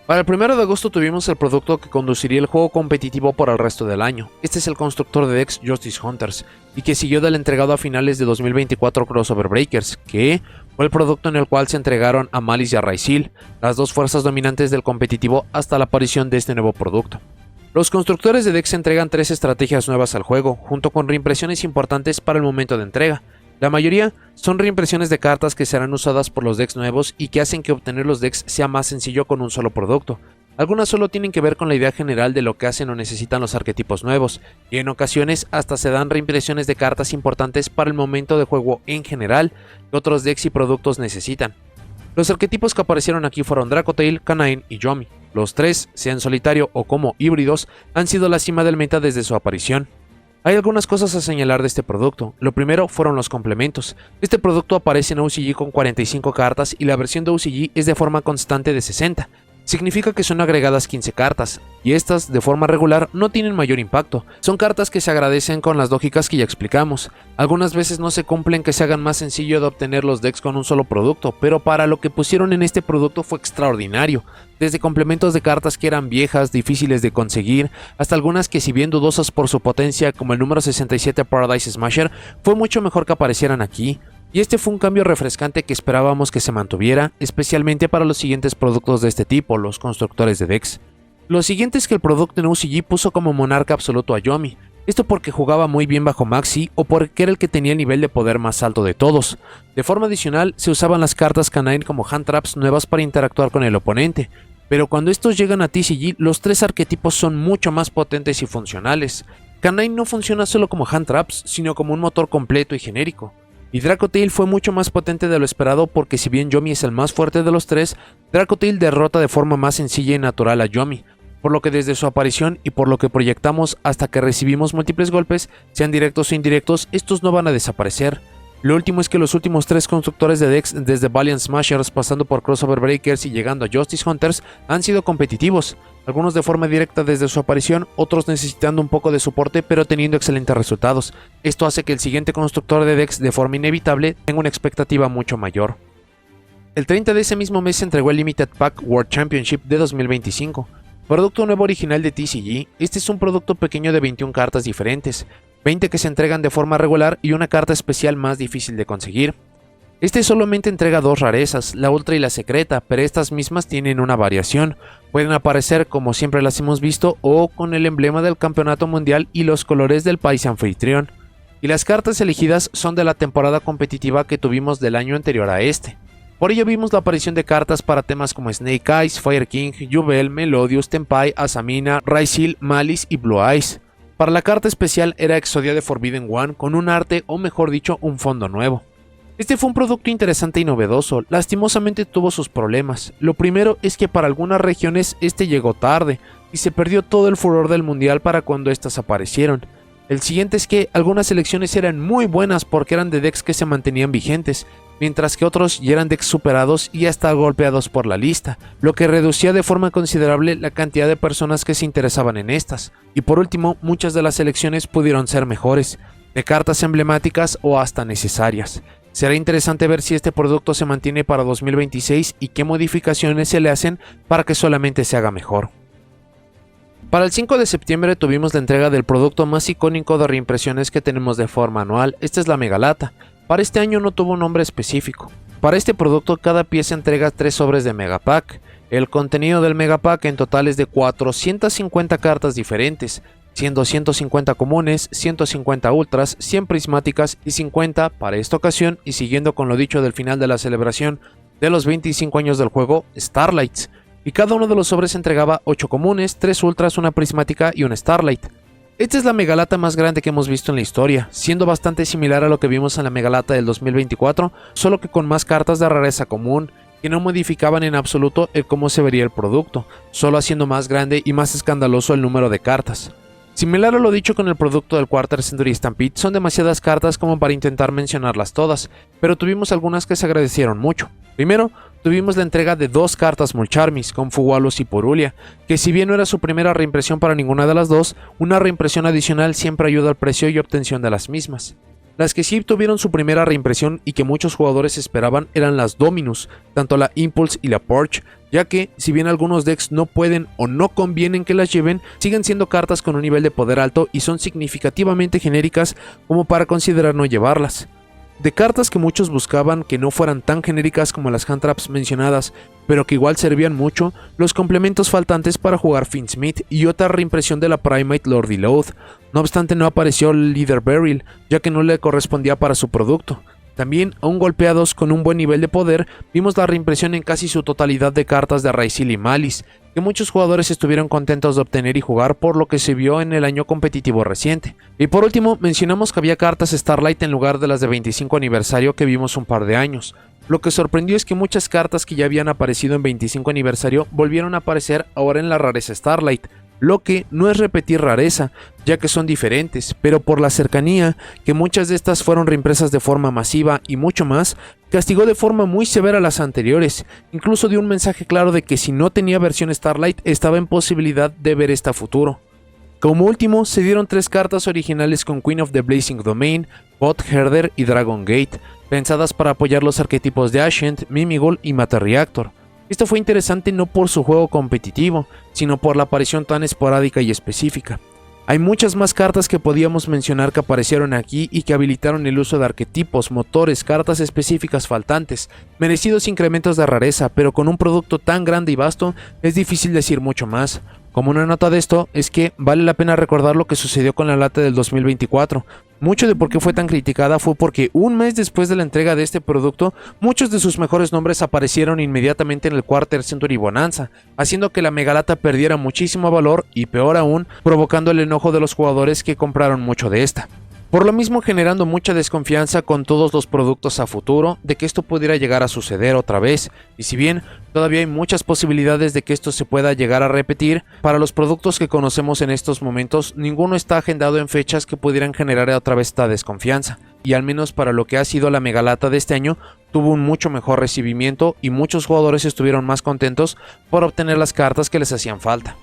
Speaker 1: Para el 1 de agosto tuvimos el producto que conduciría el juego competitivo por el resto del año. Este es el constructor de decks Justice Hunters, y que siguió del entregado a finales de 2024 Crossover Breakers, que fue el producto en el cual se entregaron a Malice y a Raisil, las dos fuerzas dominantes del competitivo hasta la aparición de este nuevo producto. Los constructores de decks entregan 3 estrategias nuevas al juego, junto con reimpresiones importantes para el momento de entrega. La mayoría son reimpresiones de cartas que serán usadas por los decks nuevos y que hacen que obtener los decks sea más sencillo con un solo producto. Algunas solo tienen que ver con la idea general de lo que hacen o necesitan los arquetipos nuevos, y en ocasiones hasta se dan reimpresiones de cartas importantes para el momento de juego en general que otros decks y productos necesitan. Los arquetipos que aparecieron aquí fueron Dracotail, Canine y Yomi. Los tres, sea en solitario o como híbridos, han sido la cima del meta desde su aparición. Hay algunas cosas a señalar de este producto. Lo primero fueron los complementos. Este producto aparece en OCG con 45 cartas y la versión de OCG es de forma constante de 60. Significa que son agregadas 15 cartas, y estas, de forma regular, no tienen mayor impacto. Son cartas que se agradecen con las lógicas que ya explicamos. Algunas veces no se cumplen que se hagan más sencillo de obtener los decks con un solo producto, pero para lo que pusieron en este producto fue extraordinario. Desde complementos de cartas que eran viejas, difíciles de conseguir, hasta algunas que, si bien dudosas por su potencia, como el número 67 Paradise Smasher, fue mucho mejor que aparecieran aquí. Y este fue un cambio refrescante que esperábamos que se mantuviera, especialmente para los siguientes productos de este tipo, los constructores de decks. Lo siguiente es que el producto en OCG puso como monarca absoluto a Yomi, esto porque jugaba muy bien bajo Maxi o porque era el que tenía el nivel de poder más alto de todos. De forma adicional, se usaban las cartas Canine como hand traps nuevas para interactuar con el oponente, pero cuando estos llegan a TCG, los tres arquetipos son mucho más potentes y funcionales. Canine no funciona solo como hand traps, sino como un motor completo y genérico. Y Dracotail fue mucho más potente de lo esperado porque si bien Yomi es el más fuerte de los tres, Dracotail derrota de forma más sencilla y natural a Yomi, por lo que desde su aparición y por lo que proyectamos hasta que recibimos múltiples golpes, sean directos o indirectos, estos no van a desaparecer. Lo último es que los últimos tres constructores de decks, desde Valiant Smashers pasando por Crossover Breakers y llegando a Justice Hunters, han sido competitivos, algunos de forma directa desde su aparición, otros necesitando un poco de soporte pero teniendo excelentes resultados. Esto hace que el siguiente constructor de decks de forma inevitable tenga una expectativa mucho mayor. El 30 de ese mismo mes se entregó el Limited Pack World Championship de 2025. Producto nuevo original de TCG, este es un producto pequeño de 21 cartas diferentes, 20 que se entregan de forma regular y una carta especial más difícil de conseguir. Este solamente entrega dos rarezas, la Ultra y la Secreta, pero estas mismas tienen una variación. Pueden aparecer como siempre las hemos visto o con el emblema del campeonato mundial y los colores del país anfitrión. Y las cartas elegidas son de la temporada competitiva que tuvimos del año anterior a este. Por ello vimos la aparición de cartas para temas como Snake Eyes, Fire King, Jubel, Melodious, Tenpai, Asamina, Raisil, Malice y Blue Eyes. Para la carta especial era Exodia de Forbidden One con un arte o mejor dicho un fondo nuevo. Este fue un producto interesante y novedoso, lastimosamente tuvo sus problemas. Lo primero es que para algunas regiones este llegó tarde y se perdió todo el furor del mundial para cuando estas aparecieron. El siguiente es que algunas selecciones eran muy buenas porque eran de decks que se mantenían vigentes, mientras que otros ya eran decks superados y hasta golpeados por la lista, lo que reducía de forma considerable la cantidad de personas que se interesaban en estas. Y por último, muchas de las selecciones pudieron ser mejores, de cartas emblemáticas o hasta necesarias. Será interesante ver si este producto se mantiene para 2026 y qué modificaciones se le hacen para que solamente se haga mejor. Para el 5 de septiembre tuvimos la entrega del producto más icónico de reimpresiones que tenemos de forma anual, esta es la Megalata. Para este año no tuvo un nombre específico. Para este producto cada pieza entrega 3 sobres de Megapack. El contenido del Megapack en total es de 450 cartas diferentes, siendo 150 comunes, 150 ultras, 100 prismáticas y 50 para esta ocasión, y siguiendo con lo dicho del final de la celebración de los 25 años del juego, Starlights. Y cada uno de los sobres entregaba 8 comunes, 3 ultras, una prismática y un Starlight. Esta es la Megalata más grande que hemos visto en la historia, siendo bastante similar a lo que vimos en la Megalata del 2024, solo que con más cartas de rareza común, que no modificaban en absoluto el cómo se vería el producto, solo haciendo más grande y más escandaloso el número de cartas. Similar a lo dicho con el producto del Quarter Century Stampede, son demasiadas cartas como para intentar mencionarlas todas, pero tuvimos algunas que se agradecieron mucho. Primero, tuvimos la entrega de 2 cartas Mulcharmis con Fugalus y Purulia, que si bien no era su primera reimpresión para ninguna de las dos, una reimpresión adicional siempre ayuda al precio y obtención de las mismas. Las que sí tuvieron su primera reimpresión y que muchos jugadores esperaban eran las Dominus, tanto la Impulse y la Purge, ya que, si bien algunos decks no pueden o no convienen que las lleven, siguen siendo cartas con un nivel de poder alto y son significativamente genéricas como para considerar no llevarlas. De cartas que muchos buscaban que no fueran tan genéricas como las hand traps mencionadas, pero que igual servían mucho, los complementos faltantes para jugar Fiendsmith y otra reimpresión de la Primate Lordy Loath. No obstante, no apareció el Leader Beryl, ya que no le correspondía para su producto. También, aún golpeados con un buen nivel de poder, vimos la reimpresión en casi su totalidad de cartas de Raisil y Malice, que muchos jugadores estuvieron contentos de obtener y jugar por lo que se vio en el año competitivo reciente. Y por último, mencionamos que había cartas Starlight en lugar de las de 25 aniversario que vimos un par de años. Lo que sorprendió es que muchas cartas que ya habían aparecido en 25 aniversario volvieron a aparecer ahora en la rareza Starlight, lo que no es repetir rareza, ya que son diferentes, pero por la cercanía, que muchas de estas fueron reimpresas de forma masiva y mucho más, castigó de forma muy severa a las anteriores, incluso dio un mensaje claro de que si no tenía versión Starlight estaba en posibilidad de ver esta a futuro. Como último, se dieron 3 cartas originales con Queen of the Blazing Domain, Bot Herder y Dragon Gate, pensadas para apoyar los arquetipos de Ascent, Mimigol y Matter Reactor. Esto fue interesante no por su juego competitivo, sino por la aparición tan esporádica y específica. Hay muchas más cartas que podíamos mencionar que aparecieron aquí y que habilitaron el uso de arquetipos, motores, cartas específicas faltantes, merecidos incrementos de rareza, pero con un producto tan grande y vasto es difícil decir mucho más. Como una nota de esto es que vale la pena recordar lo que sucedió con la lata del 2024. Mucho de por qué fue tan criticada fue porque un mes después de la entrega de este producto, muchos de sus mejores nombres aparecieron inmediatamente en el Quarter Century Bonanza, haciendo que la megalata perdiera muchísimo valor y peor aún, provocando el enojo de los jugadores que compraron mucho de esta. Por lo mismo generando mucha desconfianza con todos los productos a futuro de que esto pudiera llegar a suceder otra vez, y si bien todavía hay muchas posibilidades de que esto se pueda llegar a repetir, para los productos que conocemos en estos momentos ninguno está agendado en fechas que pudieran generar otra vez esta desconfianza, y al menos para lo que ha sido la megalata de este año tuvo un mucho mejor recibimiento y muchos jugadores estuvieron más contentos por obtener las cartas que les hacían falta.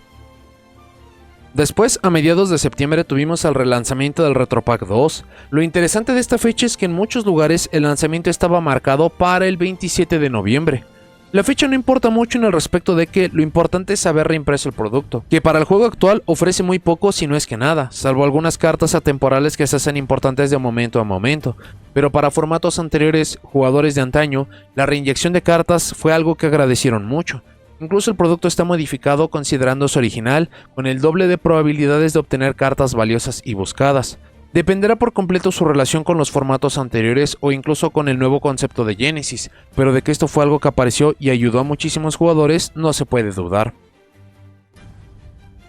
Speaker 1: Después, a mediados de septiembre tuvimos el relanzamiento del Retropack 2. Lo interesante de esta fecha es que en muchos lugares el lanzamiento estaba marcado para el 27 de noviembre. La fecha no importa mucho en el respecto de que lo importante es haber reimpreso el producto, que para el juego actual ofrece muy poco si no es que nada, salvo algunas cartas atemporales que se hacen importantes de momento a momento, pero para formatos anteriores, jugadores de antaño, la reinyección de cartas fue algo que agradecieron mucho. Incluso el producto está modificado considerando su original, con el doble de probabilidades de obtener cartas valiosas y buscadas. Dependerá por completo su relación con los formatos anteriores o incluso con el nuevo concepto de Genesis, pero de que esto fue algo que apareció y ayudó a muchísimos jugadores no se puede dudar.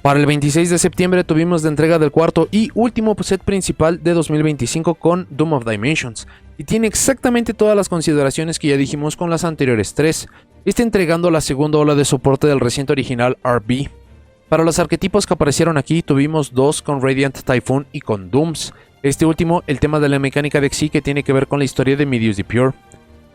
Speaker 1: Para el 26 de septiembre tuvimos la entrega del cuarto y último set principal de 2025 con Doom of Dimensions, y tiene exactamente todas las consideraciones que ya dijimos con las anteriores 3, está entregando la segunda ola de soporte del reciente original RB. Para los arquetipos que aparecieron aquí tuvimos 2 con Radiant Typhoon y con Dooms, este último el tema de la mecánica de Xyz que tiene que ver con la historia de Midius the Pure.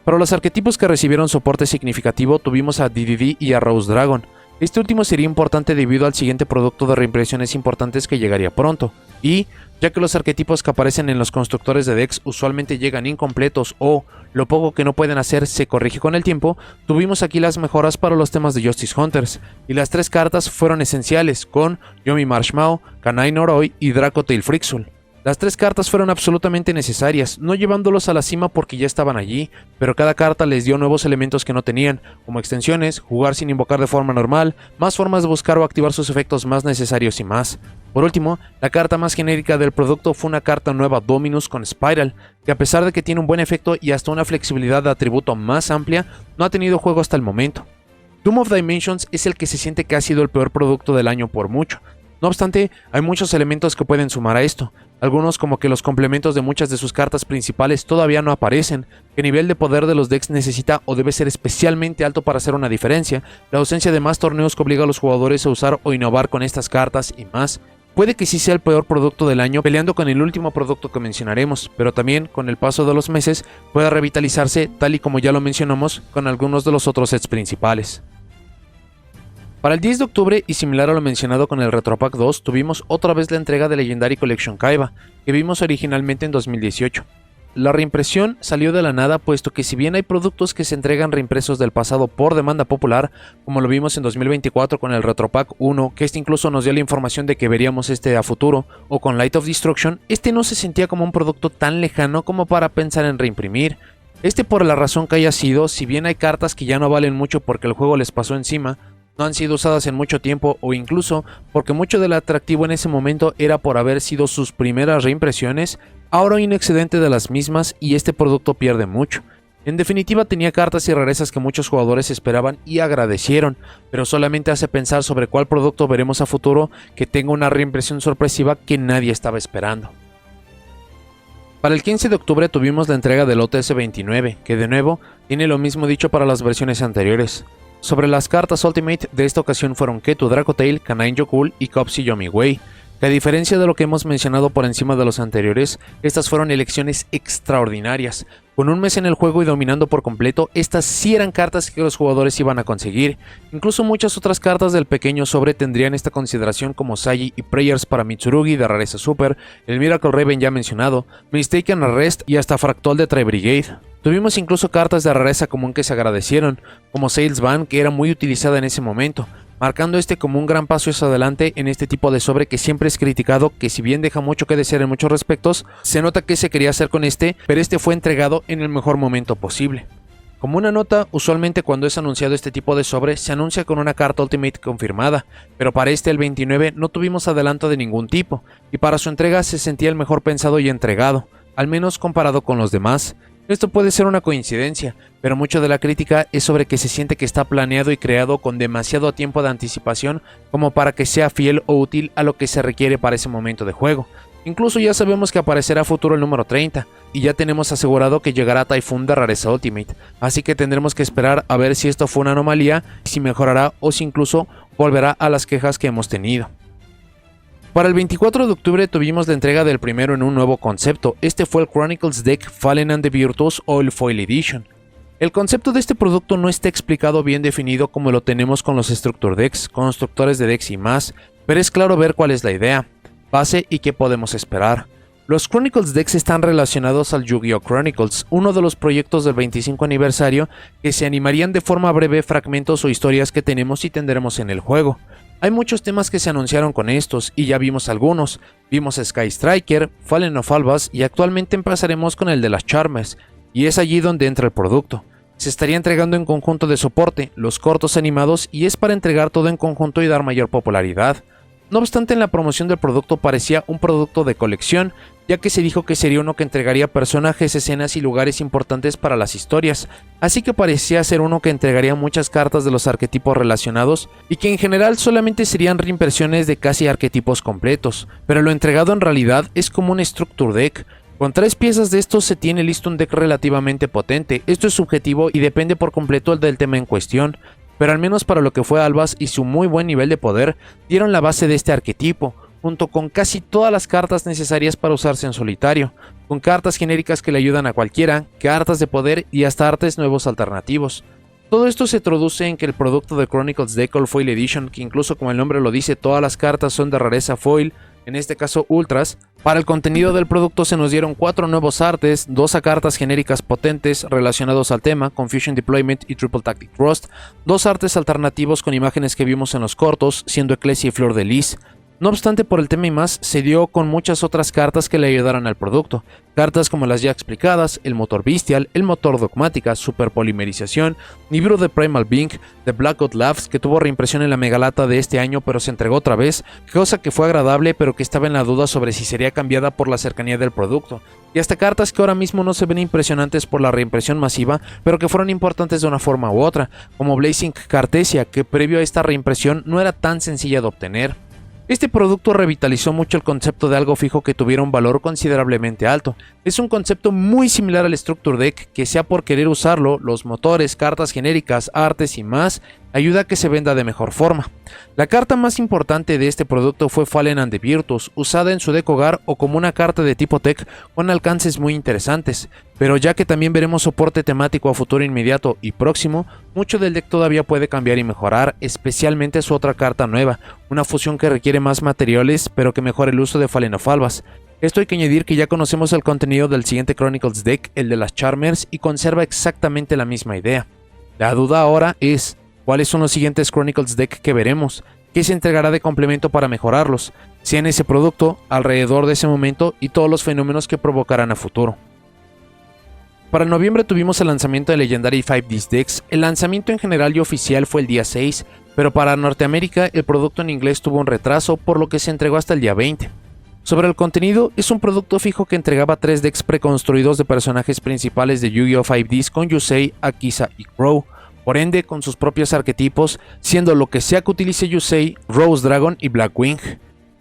Speaker 1: Para los arquetipos que recibieron soporte significativo tuvimos a DDD y a Rose Dragon. Este último sería importante debido al siguiente producto de reimpresiones importantes que llegaría pronto, y ya que los arquetipos que aparecen en los constructores de decks usualmente llegan incompletos o lo poco que no pueden hacer se corrige con el tiempo, tuvimos aquí las mejoras para los temas de Justice Hunters, y las 3 cartas fueron esenciales con Yomi Marshmallow, Kanai Noroi y Dracotail Frixul. Las 3 cartas fueron absolutamente necesarias, no llevándolos a la cima porque ya estaban allí, pero cada carta les dio nuevos elementos que no tenían, como extensiones, jugar sin invocar de forma normal, más formas de buscar o activar sus efectos más necesarios y más. Por último, la carta más genérica del producto fue una carta nueva Dominus con Spiral, que a pesar de que tiene un buen efecto y hasta una flexibilidad de atributo más amplia, no ha tenido juego hasta el momento. Doom of Dimensions es el que se siente que ha sido el peor producto del año por mucho. No obstante, hay muchos elementos que pueden sumar a esto, algunos como que los complementos de muchas de sus cartas principales todavía no aparecen, que el nivel de poder de los decks necesita o debe ser especialmente alto para hacer una diferencia, la ausencia de más torneos que obliga a los jugadores a usar o innovar con estas cartas y más. Puede que sí sea el peor producto del año peleando con el último producto que mencionaremos, pero también con el paso de los meses puede revitalizarse tal y como ya lo mencionamos con algunos de los otros sets principales. Para el 10 de octubre, y similar a lo mencionado con el Retropack 2, tuvimos otra vez la entrega de Legendary Collection Kaiba, que vimos originalmente en 2018. La reimpresión salió de la nada puesto que si bien hay productos que se entregan reimpresos del pasado por demanda popular, como lo vimos en 2024 con el Retropack 1, que este incluso nos dio la información de que veríamos este a futuro, o con Light of Destruction, este no se sentía como un producto tan lejano como para pensar en reimprimir. Este por la razón que haya sido, si bien hay cartas que ya no valen mucho porque el juego les pasó encima, no han sido usadas en mucho tiempo o incluso porque mucho del atractivo en ese momento era por haber sido sus primeras reimpresiones, ahora hay un excedente de las mismas y este producto pierde mucho. En definitiva tenía cartas y rarezas que muchos jugadores esperaban y agradecieron, pero solamente hace pensar sobre cuál producto veremos a futuro que tenga una reimpresión sorpresiva que nadie estaba esperando. Para el 15 de octubre tuvimos la entrega del OTS 29, que de nuevo tiene lo mismo dicho para las versiones anteriores. Sobre las cartas Ultimate de esta ocasión fueron Ketu Dracotail, Kanine Yokul y Copsy Yomiwei, que a diferencia de lo que hemos mencionado por encima de los anteriores, estas fueron elecciones extraordinarias. Con un mes en el juego y dominando por completo, estas sí eran cartas que los jugadores iban a conseguir. Incluso muchas otras cartas del pequeño sobre tendrían esta consideración, como Sagi y Prayers para Mitsurugi de rareza super, el Miracle Raven ya mencionado, Mistaken Arrest y hasta Fractal de Tri-Brigade. Tuvimos incluso cartas de rareza común que se agradecieron, como Sales Van, que era muy utilizada en ese momento, marcando este como un gran paso hacia adelante en este tipo de sobre que siempre es criticado, que si bien deja mucho que desear en muchos respectos, se nota que se quería hacer con este, pero este fue entregado en el mejor momento posible. Como una nota, usualmente cuando es anunciado este tipo de sobre, se anuncia con una carta Ultimate confirmada, pero para este el 29 no tuvimos adelanto de ningún tipo, y para su entrega se sentía el mejor pensado y entregado, al menos comparado con los demás. Esto puede ser una coincidencia, pero mucho de la crítica es sobre que se siente que está planeado y creado con demasiado tiempo de anticipación como para que sea fiel o útil a lo que se requiere para ese momento de juego. Incluso ya sabemos que aparecerá a futuro el número 30, y ya tenemos asegurado que llegará Typhoon de rareza Ultimate, así que tendremos que esperar a ver si esto fue una anomalía, si mejorará o si incluso volverá a las quejas que hemos tenido. Para el 24 de octubre tuvimos la entrega del primero en un nuevo concepto. Este fue el Chronicles Deck Fallen and the Virtuous Oil Foil Edition. El concepto de este producto no está explicado bien definido como lo tenemos con los Structure Decks, constructores de decks y más, pero es claro ver cuál es la idea, base y qué podemos esperar. Los Chronicles Decks están relacionados al Yu-Gi-Oh! Chronicles, uno de los proyectos del 25 aniversario que se animarían de forma breve fragmentos o historias que tenemos y tendremos en el juego. Hay muchos temas que se anunciaron con estos y ya vimos algunos. Vimos Sky Striker, Fallen of Albas y actualmente empezaremos con el de las Charmers, y es allí donde entra el producto. Se estaría entregando en conjunto de soporte, los cortos animados, y es para entregar todo en conjunto y dar mayor popularidad. No obstante, en la promoción del producto parecía un producto de colección, ya que se dijo que sería uno que entregaría personajes, escenas y lugares importantes para las historias, así que parecía ser uno que entregaría muchas cartas de los arquetipos relacionados, y que en general solamente serían reimpresiones de casi arquetipos completos, pero lo entregado en realidad es como un Structure Deck. Con 3 piezas de estos se tiene listo un deck relativamente potente. Esto es subjetivo y depende por completo del tema en cuestión, pero al menos para lo que fue Albas y su muy buen nivel de poder, dieron la base de este arquetipo, junto con casi todas las cartas necesarias para usarse en solitario, con cartas genéricas que le ayudan a cualquiera, cartas de poder y hasta artes nuevos alternativos. Todo esto se traduce en que el producto de Chronicles Deck All Foil Edition, que incluso como el nombre lo dice, todas las cartas son de rareza foil, en este caso ultras. Para el contenido del producto se nos dieron 4 nuevos artes, 2 cartas genéricas potentes relacionados al tema, Confusion Deployment y Triple Tactic Rust, 2 artes alternativos con imágenes que vimos en los cortos, siendo Ecclesia y Flor de Lis. No obstante, por el tema y más, se dio con muchas otras cartas que le ayudaron al producto. Cartas como las ya explicadas, el motor Bestial, el motor Dogmática, Superpolimerización, Nibiru de Primal Being, The Blackout Labs, que tuvo reimpresión en la Megalata de este año pero se entregó otra vez, cosa que fue agradable pero que estaba en la duda sobre si sería cambiada por la cercanía del producto. Y hasta cartas que ahora mismo no se ven impresionantes por la reimpresión masiva, pero que fueron importantes de una forma u otra, como Blazing Cartesia, que previo a esta reimpresión no era tan sencilla de obtener. Este producto revitalizó mucho el concepto de algo fijo que tuviera un valor considerablemente alto. Es un concepto muy similar al Structure Deck, que sea por querer usarlo, los motores, cartas genéricas, artes y más, ayuda a que se venda de mejor forma. La carta más importante de este producto fue Fallen and the Virtuous, usada en su deck hogar o como una carta de tipo tech con alcances muy interesantes, pero ya que también veremos soporte temático a futuro inmediato y próximo, mucho del deck todavía puede cambiar y mejorar, especialmente su otra carta nueva, una fusión que requiere más materiales pero que mejora el uso de Fallen of Albas. Esto hay que añadir que ya conocemos el contenido del siguiente Chronicles Deck, el de las Charmers, y conserva exactamente la misma idea. La duda ahora es, ¿cuáles son los siguientes Chronicles Deck que veremos? ¿Qué se entregará de complemento para mejorarlos? Si en ese producto, alrededor de ese momento y todos los fenómenos que provocarán a futuro. Para noviembre tuvimos el lanzamiento de Legendary 5D Decks. El lanzamiento en general y oficial fue el día 6, pero para Norteamérica el producto en inglés tuvo un retraso, por lo que se entregó hasta el día 20. Sobre el contenido, es un producto fijo que entregaba 3 decks preconstruidos de personajes principales de Yu-Gi-Oh! 5Ds con Yusei, Akisa y Crow, por ende con sus propios arquetipos, siendo lo que sea que utilice Yusei, Rose Dragon y Blackwing.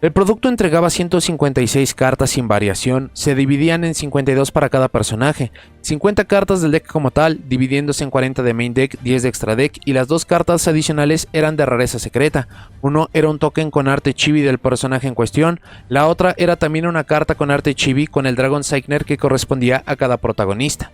Speaker 1: El producto entregaba 156 cartas sin variación, se dividían en 52 para cada personaje, 50 cartas del deck como tal, dividiéndose en 40 de main deck, 10 de extra deck, y las 2 cartas adicionales eran de rareza secreta. Uno era un token con arte chibi del personaje en cuestión, la otra era también una carta con arte chibi con el Dragon Signer que correspondía a cada protagonista.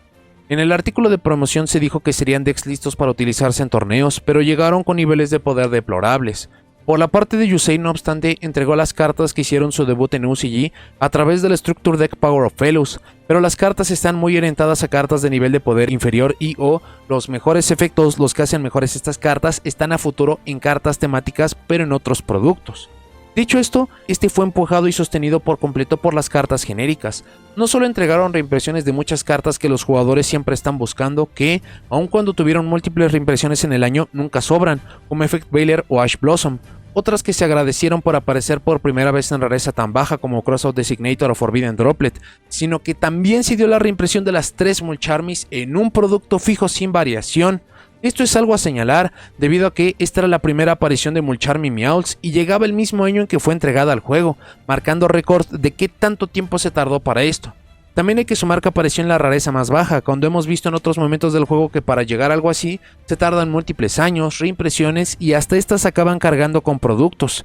Speaker 1: En el artículo de promoción se dijo que serían decks listos para utilizarse en torneos, pero llegaron con niveles de poder deplorables. Por la parte de Yusei, no obstante, entregó las cartas que hicieron su debut en UCG a través del Structure Deck Power of Fellows, pero las cartas están muy orientadas a cartas de nivel de poder inferior y o los mejores efectos, los que hacen mejores estas cartas, están a futuro en cartas temáticas pero en otros productos. Dicho esto, este fue empujado y sostenido por completo por las cartas genéricas. No solo entregaron reimpresiones de muchas cartas que los jugadores siempre están buscando, que, aun cuando tuvieron múltiples reimpresiones en el año, nunca sobran, como Effect Veiler o Ash Blossom. Otras que se agradecieron por aparecer por primera vez en rareza tan baja como Crossout Designator o Forbidden Droplet, sino que también se dio la reimpresión de las 3 Mulcharmies en un producto fijo sin variación. Esto es algo a señalar, debido a que esta era la primera aparición de Mulcharmy Meowth y llegaba el mismo año en que fue entregada al juego, marcando récord de qué tanto tiempo se tardó para esto. También hay que sumar que apareció en la rareza más baja, cuando hemos visto en otros momentos del juego que para llegar a algo así, se tardan múltiples años, reimpresiones y hasta estas acaban cargando con productos.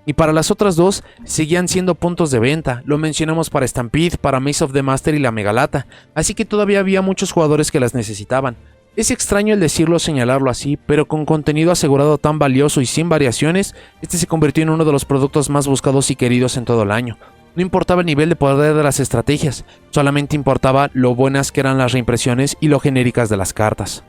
Speaker 1: Y para las otras dos, seguían siendo puntos de venta, lo mencionamos para Stampede, para Maze of the Master y la Megalata, así que todavía había muchos jugadores que las necesitaban. Es extraño el decirlo o señalarlo así, pero con contenido asegurado tan valioso y sin variaciones, este se convirtió en uno de los productos más buscados y queridos en todo el año. No importaba el nivel de poder de las estrategias, solamente importaba lo buenas que eran las reimpresiones y lo genéricas de las cartas.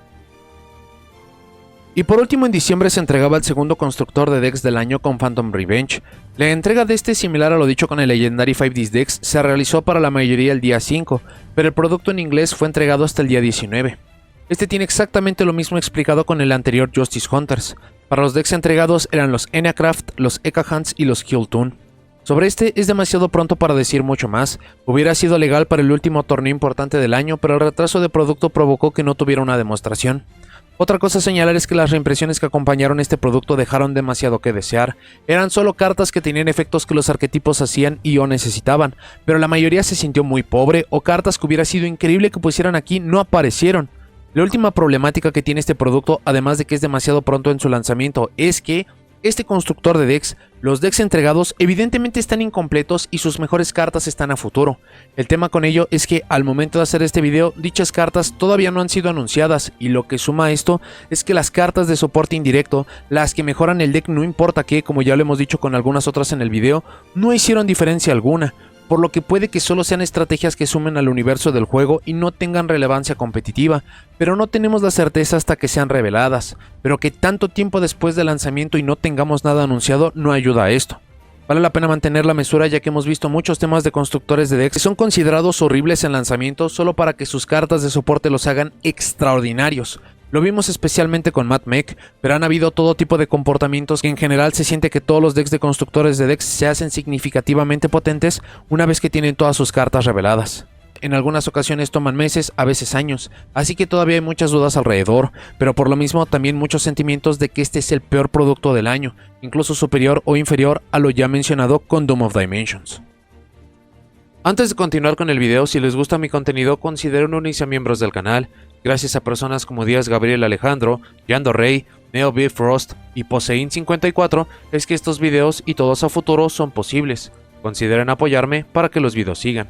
Speaker 1: Y por último, en diciembre se entregaba el segundo constructor de decks del año con Phantom Revenge. La entrega de este, similar a lo dicho con el Legendary 5 Decks, se realizó para la mayoría el día 5, pero el producto en inglés fue entregado hasta el día 19. Este tiene exactamente lo mismo explicado con el anterior Justice Hunters. Para los decks entregados eran los Enacraft, los Eka Hunts y los Killtoon. Sobre este es demasiado pronto para decir mucho más. Hubiera sido legal para el último torneo importante del año, pero el retraso de producto provocó que no tuviera una demostración. Otra cosa a señalar es que las reimpresiones que acompañaron este producto dejaron demasiado que desear. Eran solo cartas que tenían efectos que los arquetipos hacían y o necesitaban, pero la mayoría se sintió muy pobre, o cartas que hubiera sido increíble que pusieran aquí no aparecieron. La última problemática que tiene este producto, además de que es demasiado pronto en su lanzamiento, es que este constructor de decks, los decks entregados evidentemente están incompletos y sus mejores cartas están a futuro. El tema con ello es que al momento de hacer este video, dichas cartas todavía no han sido anunciadas, y lo que suma a esto es que las cartas de soporte indirecto, las que mejoran el deck no importa qué, como ya lo hemos dicho con algunas otras en el video, no hicieron diferencia alguna, por lo que puede que solo sean estrategias que sumen al universo del juego y no tengan relevancia competitiva, pero no tenemos la certeza hasta que sean reveladas, pero que tanto tiempo después del lanzamiento y no tengamos nada anunciado no ayuda a esto. Vale la pena mantener la mesura, ya que hemos visto muchos temas de constructores de decks que son considerados horribles en lanzamiento solo para que sus cartas de soporte los hagan extraordinarios. Lo vimos especialmente con Matt Mech, pero han habido todo tipo de comportamientos que en general se siente que todos los decks de constructores de decks se hacen significativamente potentes una vez que tienen todas sus cartas reveladas. En algunas ocasiones toman meses, a veces años, así que todavía hay muchas dudas alrededor, pero por lo mismo también muchos sentimientos de que este es el peor producto del año, incluso superior o inferior a lo ya mencionado con Doom of Dimensions. Antes de continuar con el video, si les gusta mi contenido, consideren unirse a miembros del canal. Gracias a personas como Díaz Gabriel Alejandro, Yando Rey, Neo Bifrost y Posein54 es que estos videos y todos a futuro son posibles. Consideren apoyarme para que los videos sigan.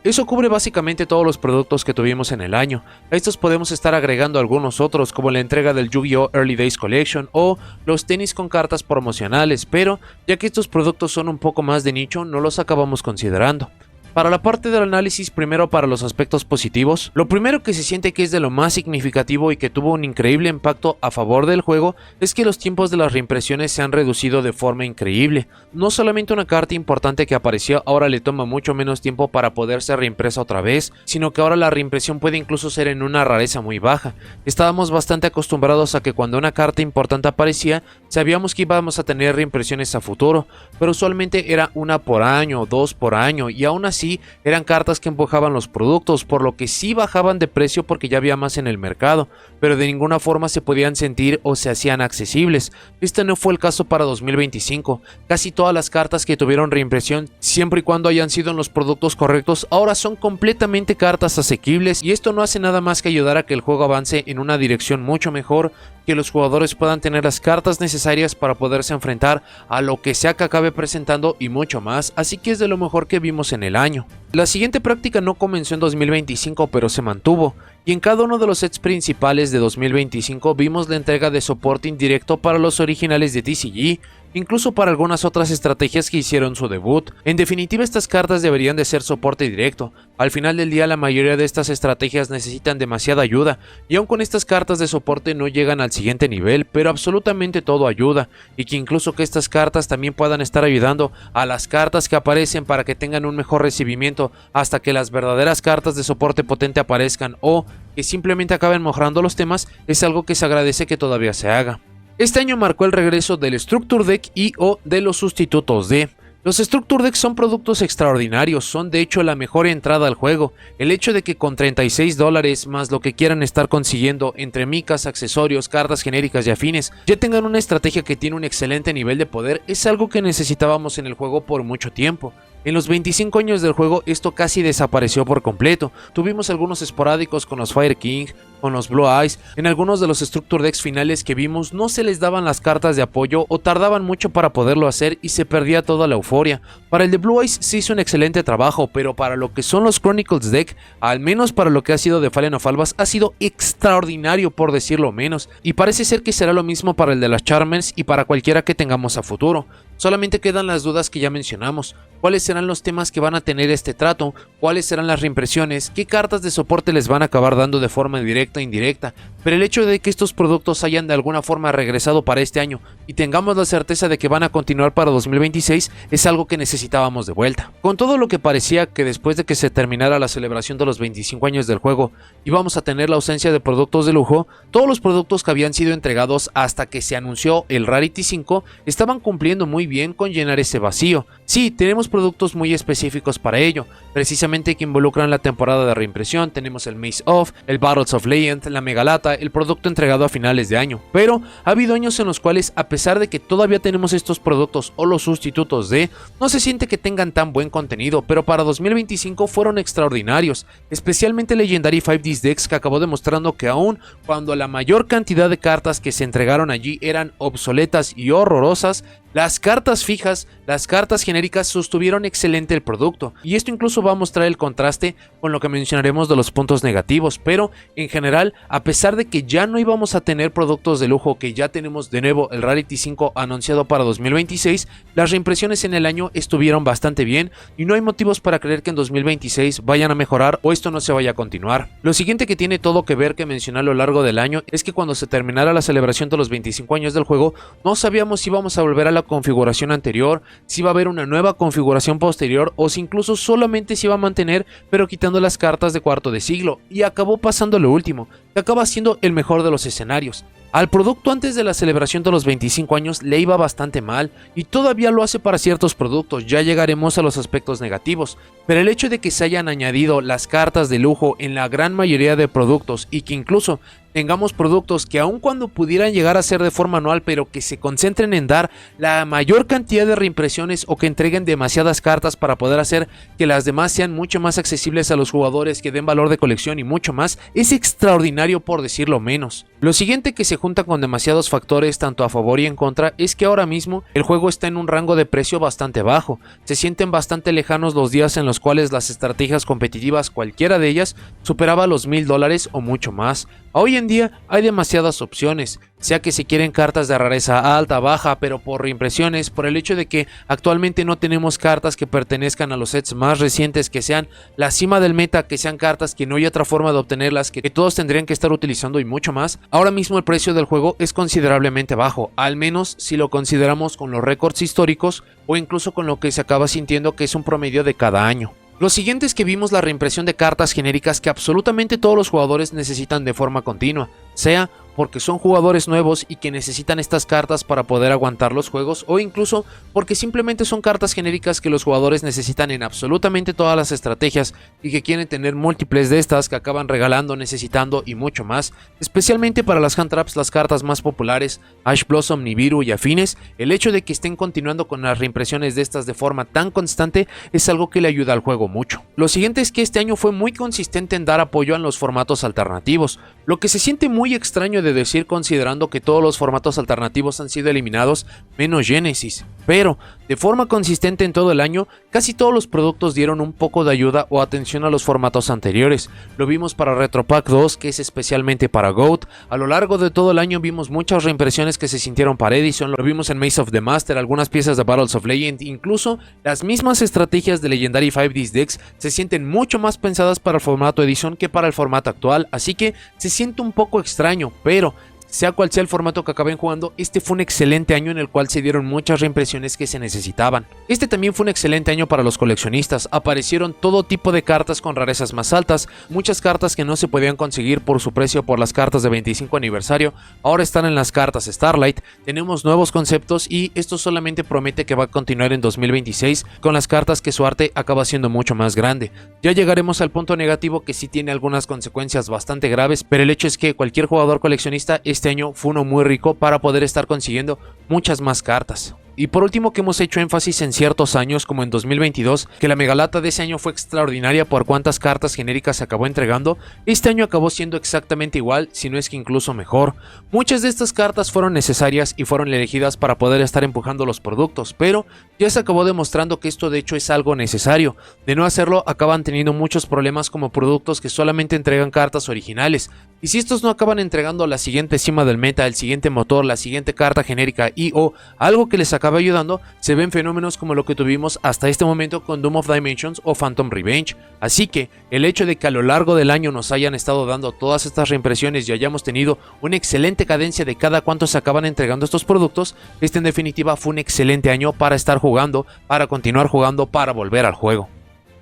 Speaker 1: Eso cubre básicamente todos los productos que tuvimos en el año. A estos podemos estar agregando algunos otros, como la entrega del Yu-Gi-Oh! Early Days Collection o los tenis con cartas promocionales, pero ya que estos productos son un poco más de nicho, no los acabamos considerando. Para la parte del análisis, primero para los aspectos positivos, lo primero que se siente que es de lo más significativo y que tuvo un increíble impacto a favor del juego es que los tiempos de las reimpresiones se han reducido de forma increíble. No solamente una carta importante que apareció ahora le toma mucho menos tiempo para poder ser reimpresa otra vez, sino que ahora la reimpresión puede incluso ser en una rareza muy baja. Estábamos bastante acostumbrados a que cuando una carta importante aparecía, sabíamos que íbamos a tener reimpresiones a futuro, pero usualmente era una por año, dos por año, y aún así sí eran cartas que empujaban los productos, por lo que sí bajaban de precio porque ya había más en el mercado, pero de ninguna forma se podían sentir o se hacían accesibles. Este no fue el caso para 2025, casi todas las cartas que tuvieron reimpresión, siempre y cuando hayan sido en los productos correctos, ahora son completamente cartas asequibles, y esto no hace nada más que ayudar a que el juego avance en una dirección mucho mejor, que los jugadores puedan tener las cartas necesarias para poderse enfrentar a lo que sea que acabe presentando y mucho más, así que es de lo mejor que vimos en el año. La siguiente práctica no comenzó en 2025, pero se mantuvo, y en cada uno de los sets principales de 2025 vimos la entrega de soporte indirecto para los originales de TCG, incluso para algunas otras estrategias que hicieron su debut. En definitiva, estas cartas deberían de ser soporte directo. Al final del día, la mayoría de estas estrategias necesitan demasiada ayuda, y aun con estas cartas de soporte no llegan al siguiente nivel, pero absolutamente todo ayuda, y que incluso que estas cartas también puedan estar ayudando a las cartas que aparecen para que tengan un mejor recibimiento hasta que las verdaderas cartas de soporte potente aparezcan, o que simplemente acaben mejorando los temas, es algo que se agradece que todavía se haga. Este año marcó el regreso del Structure Deck y o de los sustitutos de. Los Structure Decks son productos extraordinarios, son de hecho la mejor entrada al juego. El hecho de que con $36 más lo que quieran estar consiguiendo entre micas, accesorios, cartas genéricas y afines, ya tengan una estrategia que tiene un excelente nivel de poder, es algo que necesitábamos en el juego por mucho tiempo. En los 25 años del juego esto casi desapareció por completo. Tuvimos algunos esporádicos con los Fire King, con los Blue Eyes. En algunos de los Structure Decks finales que vimos no se les daban las cartas de apoyo o tardaban mucho para poderlo hacer y se perdía toda la euforia. Para el de Blue Eyes se hizo un excelente trabajo, pero para lo que son los Chronicles Deck, al menos para lo que ha sido de Fallen of Albas, ha sido extraordinario por decirlo menos. Y parece ser que será lo mismo para el de las Charmers y para cualquiera que tengamos a futuro. Solamente quedan las dudas que ya mencionamos. ¿Cuáles serán los temas que van a tener este trato? ¿Cuáles serán las reimpresiones? ¿Qué cartas de soporte les van a acabar dando de forma directa e indirecta? Pero el hecho de que estos productos hayan de alguna forma regresado para este año y tengamos la certeza de que van a continuar para 2026 es algo que necesitábamos de vuelta. Con todo lo que parecía que después de que se terminara la celebración de los 25 años del juego íbamos a tener la ausencia de productos de lujo, todos los productos que habían sido entregados hasta que se anunció el Rarity 5 estaban cumpliendo muy bien con llenar ese vacío. Sí, tenemos productos muy específicos para ello, precisamente que involucran la temporada de reimpresión. Tenemos el Maze of, el Battles of Legend, la Megalata, el producto entregado a finales de año, pero ha habido años en los cuales, a pesar de que todavía tenemos estos productos o los sustitutos de, no se siente que tengan tan buen contenido, pero para 2025 fueron extraordinarios, especialmente Legendary 5Ds Decks, que acabó demostrando que aún cuando la mayor cantidad de cartas que se entregaron allí eran obsoletas y horrorosas, las cartas fijas, las cartas genéricas sostuvieron excelente el producto, y esto incluso va a mostrar el contraste con lo que mencionaremos de los puntos negativos, pero en general, a pesar de que ya no íbamos a tener productos de lujo, que ya tenemos de nuevo el Rarity 5 anunciado para 2026, las reimpresiones en el año estuvieron bastante bien y no hay motivos para creer que en 2026 vayan a mejorar o esto no se vaya a continuar. Lo siguiente que tiene todo que ver que mencioné a lo largo del año es que cuando se terminara la celebración de los 25 años del juego, no sabíamos si íbamos a volver a la configuración anterior, si iba a haber una nueva configuración posterior o si incluso solamente se iba a mantener pero quitando las cartas de cuarto de siglo, y acabó pasando lo último, que acaba siendo el mejor de los escenarios. Al producto antes de la celebración de los 25 años le iba bastante mal y todavía lo hace para ciertos productos, ya llegaremos a los aspectos negativos, pero el hecho de que se hayan añadido las cartas de lujo en la gran mayoría de productos y que incluso tengamos productos que aun cuando pudieran llegar a ser de forma anual pero que se concentren en dar la mayor cantidad de reimpresiones o que entreguen demasiadas cartas para poder hacer que las demás sean mucho más accesibles a los jugadores, que den valor de colección y mucho más, es extraordinario por decirlo menos. Lo siguiente que se junta con demasiados factores tanto a favor y en contra es que ahora mismo el juego está en un rango de precio bastante bajo, se sienten bastante lejanos los días en los cuales las estrategias competitivas, cualquiera de ellas, superaba los $1000 o mucho más. Hoy en día hay demasiadas opciones, sea que se quieren cartas de rareza alta, baja, pero por reimpresiones, por el hecho de que actualmente no tenemos cartas que pertenezcan a los sets más recientes, que sean la cima del meta, que sean cartas que no hay otra forma de obtenerlas, que todos tendrían que estar utilizando y mucho más. Ahora mismo el precio del juego es considerablemente bajo, al menos si lo consideramos con los récords históricos o incluso con lo que se acaba sintiendo que es un promedio de cada año. Lo siguiente es que vimos la reimpresión de cartas genéricas que absolutamente todos los jugadores necesitan de forma continua, sea porque son jugadores nuevos y que necesitan estas cartas para poder aguantar los juegos, o incluso porque simplemente son cartas genéricas que los jugadores necesitan en absolutamente todas las estrategias y que quieren tener múltiples de estas que acaban regalando, necesitando y mucho más. Especialmente para las hand traps, las cartas más populares, Ash Blossom, Nibiru y afines, el hecho de que estén continuando con las reimpresiones de estas de forma tan constante es algo que le ayuda al juego mucho. Lo siguiente es que este año fue muy consistente en dar apoyo a los formatos alternativos, lo que se siente muy extraño de decir considerando que todos los formatos alternativos han sido eliminados menos Genesis, pero de forma consistente en todo el año, casi todos los productos dieron un poco de ayuda o atención a los formatos anteriores. Lo vimos para Retro Pack 2, que es especialmente para GOAT. A lo largo de todo el año vimos muchas reimpresiones que se sintieron para Edison, lo vimos en Maze of the Master, algunas piezas de Battles of Legend, incluso las mismas estrategias de Legendary 5Ds decks se sienten mucho más pensadas para el formato Edison que para el formato actual, así que se siente un poco extraño, pero sea cual sea el formato que acaben jugando, este fue un excelente año en el cual se dieron muchas reimpresiones que se necesitaban. Este también fue un excelente año para los coleccionistas, aparecieron todo tipo de cartas con rarezas más altas, muchas cartas que no se podían conseguir por su precio por las cartas de 25 aniversario, ahora están en las cartas Starlight, tenemos nuevos conceptos y esto solamente promete que va a continuar en 2026 con las cartas que su arte acaba siendo mucho más grande. Ya llegaremos al punto negativo que sí tiene algunas consecuencias bastante graves, pero el hecho es que cualquier jugador coleccionista este año fue uno muy rico para poder estar consiguiendo muchas más cartas. Y por último, que hemos hecho énfasis en ciertos años como en 2022, que la megalata de ese año fue extraordinaria por cuántas cartas genéricas se acabó entregando, este año acabó siendo exactamente igual, si no es que incluso mejor. Muchas de estas cartas fueron necesarias y fueron elegidas para poder estar empujando los productos, pero ya se acabó demostrando que esto de hecho es algo necesario. De no hacerlo, acaban teniendo muchos problemas como productos que solamente entregan cartas originales, y si estos no acaban entregando la siguiente cima del meta, el siguiente motor, la siguiente carta genérica y o algo que les acaba ayudando, se ven fenómenos como lo que tuvimos hasta este momento con Doom of Dimensions o Phantom Revenge. Así que el hecho de que a lo largo del año nos hayan estado dando todas estas reimpresiones y hayamos tenido una excelente cadencia de cada cuánto se acaban entregando estos productos, este en definitiva fue un excelente año para estar jugando, para continuar jugando, para volver al juego.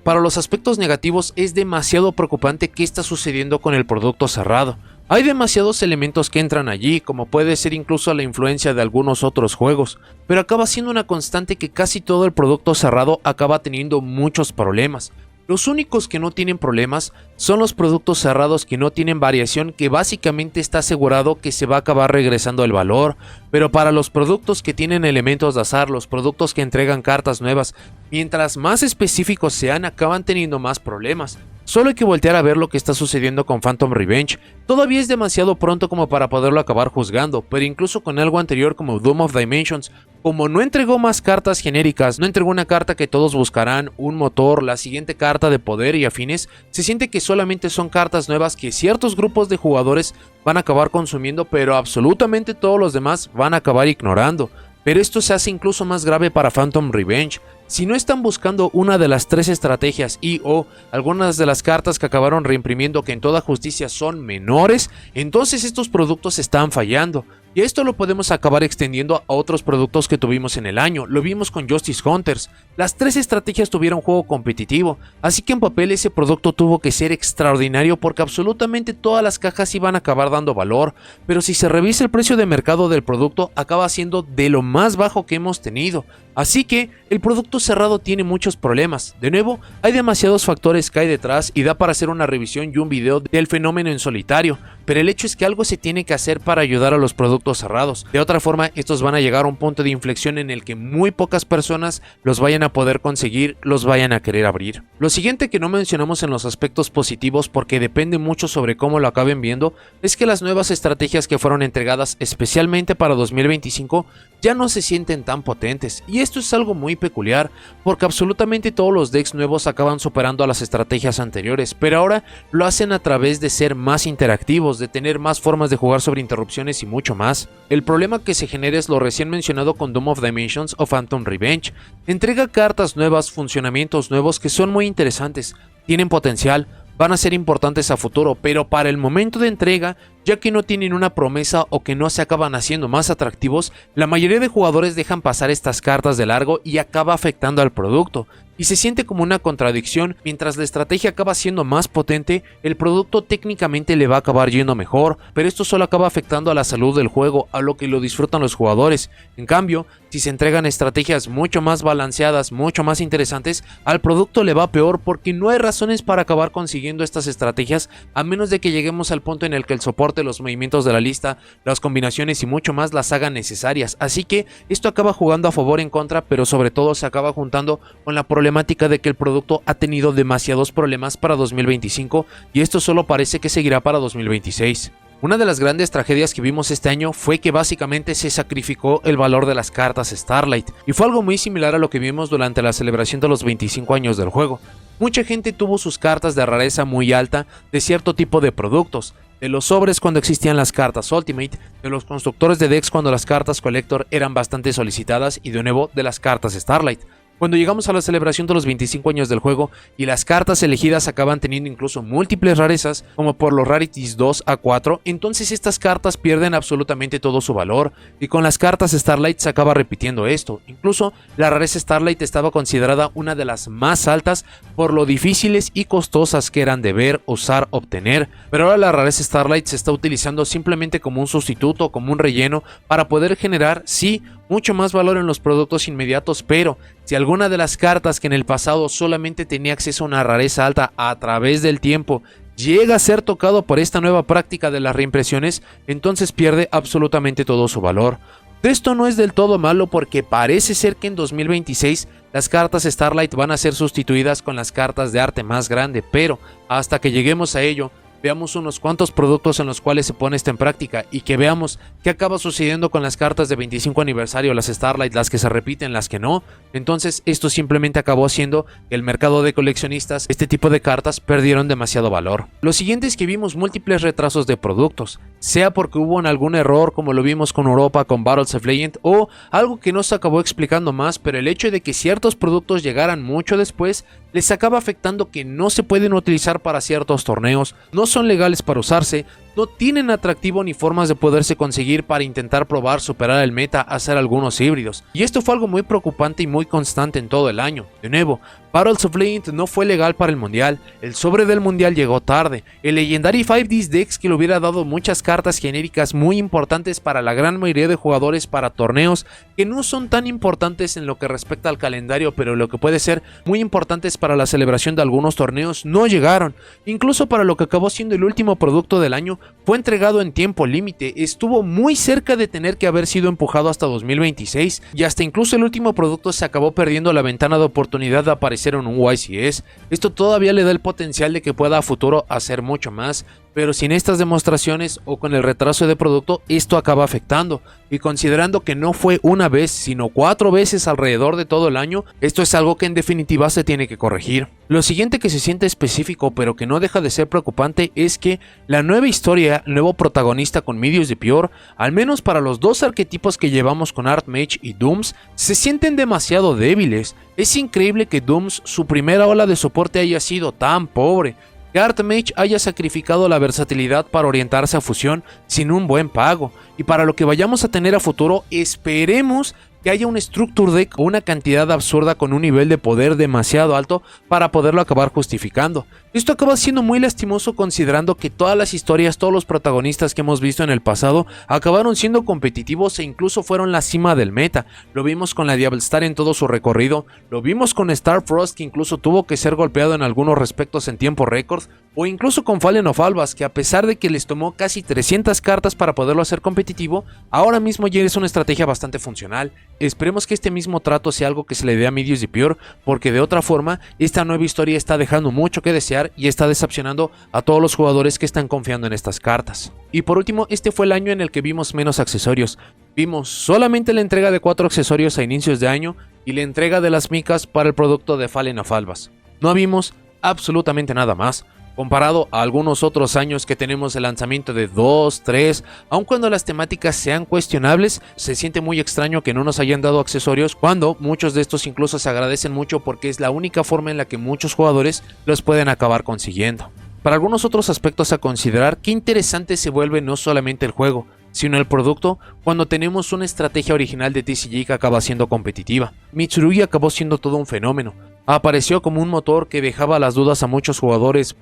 Speaker 1: Para los aspectos negativos es demasiado preocupante qué está sucediendo con el producto cerrado. Hay demasiados elementos que entran allí, como puede ser incluso la influencia de algunos otros juegos, pero acaba siendo una constante que casi todo el producto cerrado acaba teniendo muchos problemas. Los únicos que no tienen problemas son los productos cerrados que no tienen variación, que básicamente está asegurado que se va a acabar regresando el valor, pero para los productos que tienen elementos de azar, los productos que entregan cartas nuevas, mientras más específicos sean, acaban teniendo más problemas. Solo hay que voltear a ver lo que está sucediendo con Phantom Revenge. Todavía es demasiado pronto como para poderlo acabar juzgando, pero incluso con algo anterior como Doom of Dimensions, como no entregó más cartas genéricas, no entregó una carta que todos buscarán, un motor, la siguiente carta de poder y afines, se siente que solamente son cartas nuevas que ciertos grupos de jugadores van a acabar consumiendo, pero absolutamente todos los demás van a acabar ignorando. Pero esto se hace incluso más grave para Phantom Revenge. Si no están buscando una de las 3 estrategias y o algunas de las cartas que acabaron reimprimiendo que en toda justicia son menores, entonces estos productos están fallando. Y esto lo podemos acabar extendiendo a otros productos que tuvimos en el año. Lo vimos con Justice Hunters. Las 3 estrategias tuvieron juego competitivo, así que en papel ese producto tuvo que ser extraordinario porque absolutamente todas las cajas iban a acabar dando valor, pero si se revisa el precio de mercado del producto acaba siendo de lo más bajo que hemos tenido. Así que el producto cerrado tiene muchos problemas. De nuevo, hay demasiados factores que hay detrás y da para hacer una revisión y un video del fenómeno en solitario, pero el hecho es que algo se tiene que hacer para ayudar a los productos cerrados. De otra forma, estos van a llegar a un punto de inflexión en el que muy pocas personas los vayan a poder conseguir, los vayan a querer abrir. Lo siguiente que no mencionamos en los aspectos positivos, porque depende mucho sobre cómo lo acaben viendo, es que las nuevas estrategias que fueron entregadas especialmente para 2025 ya no se sienten tan potentes, y esto es algo muy peculiar, porque absolutamente todos los decks nuevos acaban superando a las estrategias anteriores, pero ahora lo hacen a través de ser más interactivos, de tener más formas de jugar sobre interrupciones y mucho más. El problema que se genera es lo recién mencionado con Doom of Dimensions o Phantom Revenge. Entrega cartas nuevas, funcionamientos nuevos que son muy interesantes, tienen potencial, van a ser importantes a futuro, pero para el momento de entrega ya que no tienen una promesa o que no se acaban haciendo más atractivos, la mayoría de jugadores dejan pasar estas cartas de largo y acaba afectando al producto. Y se siente como una contradicción. Mientras la estrategia acaba siendo más potente, el producto técnicamente le va a acabar yendo mejor, pero esto solo acaba afectando a la salud del juego, a lo que lo disfrutan los jugadores. En cambio, si se entregan estrategias mucho más balanceadas, mucho más interesantes, al producto le va peor porque no hay razones para acabar consiguiendo estas estrategias, a menos de que lleguemos al punto en el que el soporte, los movimientos de la lista, las combinaciones y mucho más las hagan necesarias. Así que esto acaba jugando a favor en contra, pero sobre todo se acaba juntando con la problemática de que el producto ha tenido demasiados problemas para 2025 y esto solo parece que seguirá para 2026. Una de las grandes tragedias que vimos este año fue que básicamente se sacrificó el valor de las cartas Starlight, y fue algo muy similar a lo que vimos durante la celebración de los 25 años del juego. Mucha gente tuvo sus cartas de rareza muy alta de cierto tipo de productos, de los sobres cuando existían las cartas Ultimate, de los constructores de decks cuando las cartas Collector eran bastante solicitadas y de nuevo de las cartas Starlight. Cuando llegamos a la celebración de los 25 años del juego y las cartas elegidas acaban teniendo incluso múltiples rarezas, como por los Rarities 2 a 4, entonces estas cartas pierden absolutamente todo su valor, y con las cartas Starlight se acaba repitiendo esto. Incluso la rareza Starlight estaba considerada una de las más altas por lo difíciles y costosas que eran de ver, usar, obtener, pero ahora la rareza Starlight se está utilizando simplemente como un sustituto, como un relleno, para poder generar, sí, mucho más valor en los productos inmediatos, pero si alguna de las cartas que en el pasado solamente tenía acceso a una rareza alta a través del tiempo llega a ser tocado por esta nueva práctica de las reimpresiones, entonces pierde absolutamente todo su valor. Esto no es del todo malo porque parece ser que en 2026 las cartas Starlight van a ser sustituidas con las cartas de arte más grande, pero hasta que lleguemos a ello, veamos unos cuantos productos en los cuales se pone esto en práctica y que veamos qué acaba sucediendo con las cartas de 25 aniversario, las Starlight, las que se repiten, las que no. Entonces esto simplemente acabó haciendo que el mercado de coleccionistas, este tipo de cartas, perdieron demasiado valor. Lo siguiente es que vimos múltiples retrasos de productos, sea porque hubo algún error como lo vimos con Europa, con Battles of Legend, o algo que no se acabó explicando más, pero el hecho de que ciertos productos llegaran mucho después les acaba afectando que no se pueden utilizar para ciertos torneos, no son legales para usarse, no tienen atractivo ni formas de poderse conseguir para intentar probar superar el meta, hacer algunos híbridos. Y esto fue algo muy preocupante y muy constante en todo el año. De nuevo, Battles of Legend no fue legal para el mundial, el sobre del mundial llegó tarde, el Legendary 5Ds Decks que le hubiera dado muchas cartas genéricas muy importantes para la gran mayoría de jugadores para torneos que no son tan importantes en lo que respecta al calendario, pero lo que puede ser muy importantes para la celebración de algunos torneos, no llegaron. Incluso para lo que acabó siendo el último producto del año, fue entregado en tiempo límite, estuvo muy cerca de tener que haber sido empujado hasta 2026 y hasta incluso el último producto se acabó perdiendo la ventana de oportunidad de aparecer en un YCS. Esto todavía le da el potencial de que pueda a futuro hacer mucho más, pero sin estas demostraciones o con el retraso de producto, esto acaba afectando. Y considerando que no fue una vez, sino 4 veces alrededor de todo el año, esto es algo que en definitiva se tiene que corregir. Lo siguiente que se siente específico, pero que no deja de ser preocupante, es que la nueva historia, el nuevo protagonista con Medios de Pior, al menos para los dos arquetipos que llevamos con Archmage y Dooms, se sienten demasiado débiles. Es increíble que Dooms, su primera ola de soporte haya sido tan pobre, que Archmage haya sacrificado la versatilidad para orientarse a fusión sin un buen pago, y para lo que vayamos a tener a futuro, esperemos que haya un Structure Deck o una cantidad absurda con un nivel de poder demasiado alto para poderlo acabar justificando. Esto acaba siendo muy lastimoso considerando que todas las historias, todos los protagonistas que hemos visto en el pasado acabaron siendo competitivos e incluso fueron la cima del meta. Lo vimos con la Diablo Star en todo su recorrido, lo vimos con Star Frost que incluso tuvo que ser golpeado en algunos respectos en tiempo récord, o incluso con Fallen of Albas que a pesar de que les tomó casi 300 cartas para poderlo hacer competitivo, ahora mismo ya es una estrategia bastante funcional. Esperemos que este mismo trato sea algo que se le dé a Medios de Pior, porque de otra forma esta nueva historia está dejando mucho que desear y está decepcionando a todos los jugadores que están confiando en estas cartas. Y por último, este fue el año en el que vimos menos accesorios. Vimos solamente la entrega de 4 accesorios a inicios de año y la entrega de las micas para el producto de Fallen of Albas. No vimos absolutamente nada más. Comparado a algunos otros años que tenemos el lanzamiento de 2, 3, aun cuando las temáticas sean cuestionables, se siente muy extraño que no nos hayan dado accesorios cuando muchos de estos incluso se agradecen mucho porque es la única forma en la que muchos jugadores los pueden acabar consiguiendo. Para algunos otros aspectos a considerar, qué interesante se vuelve no solamente el juego, sino el producto cuando tenemos una estrategia original de TCG que acaba siendo competitiva. Mitsurugi acabó siendo todo un fenómeno. Apareció como un motor que dejaba las dudas a muchos jugadores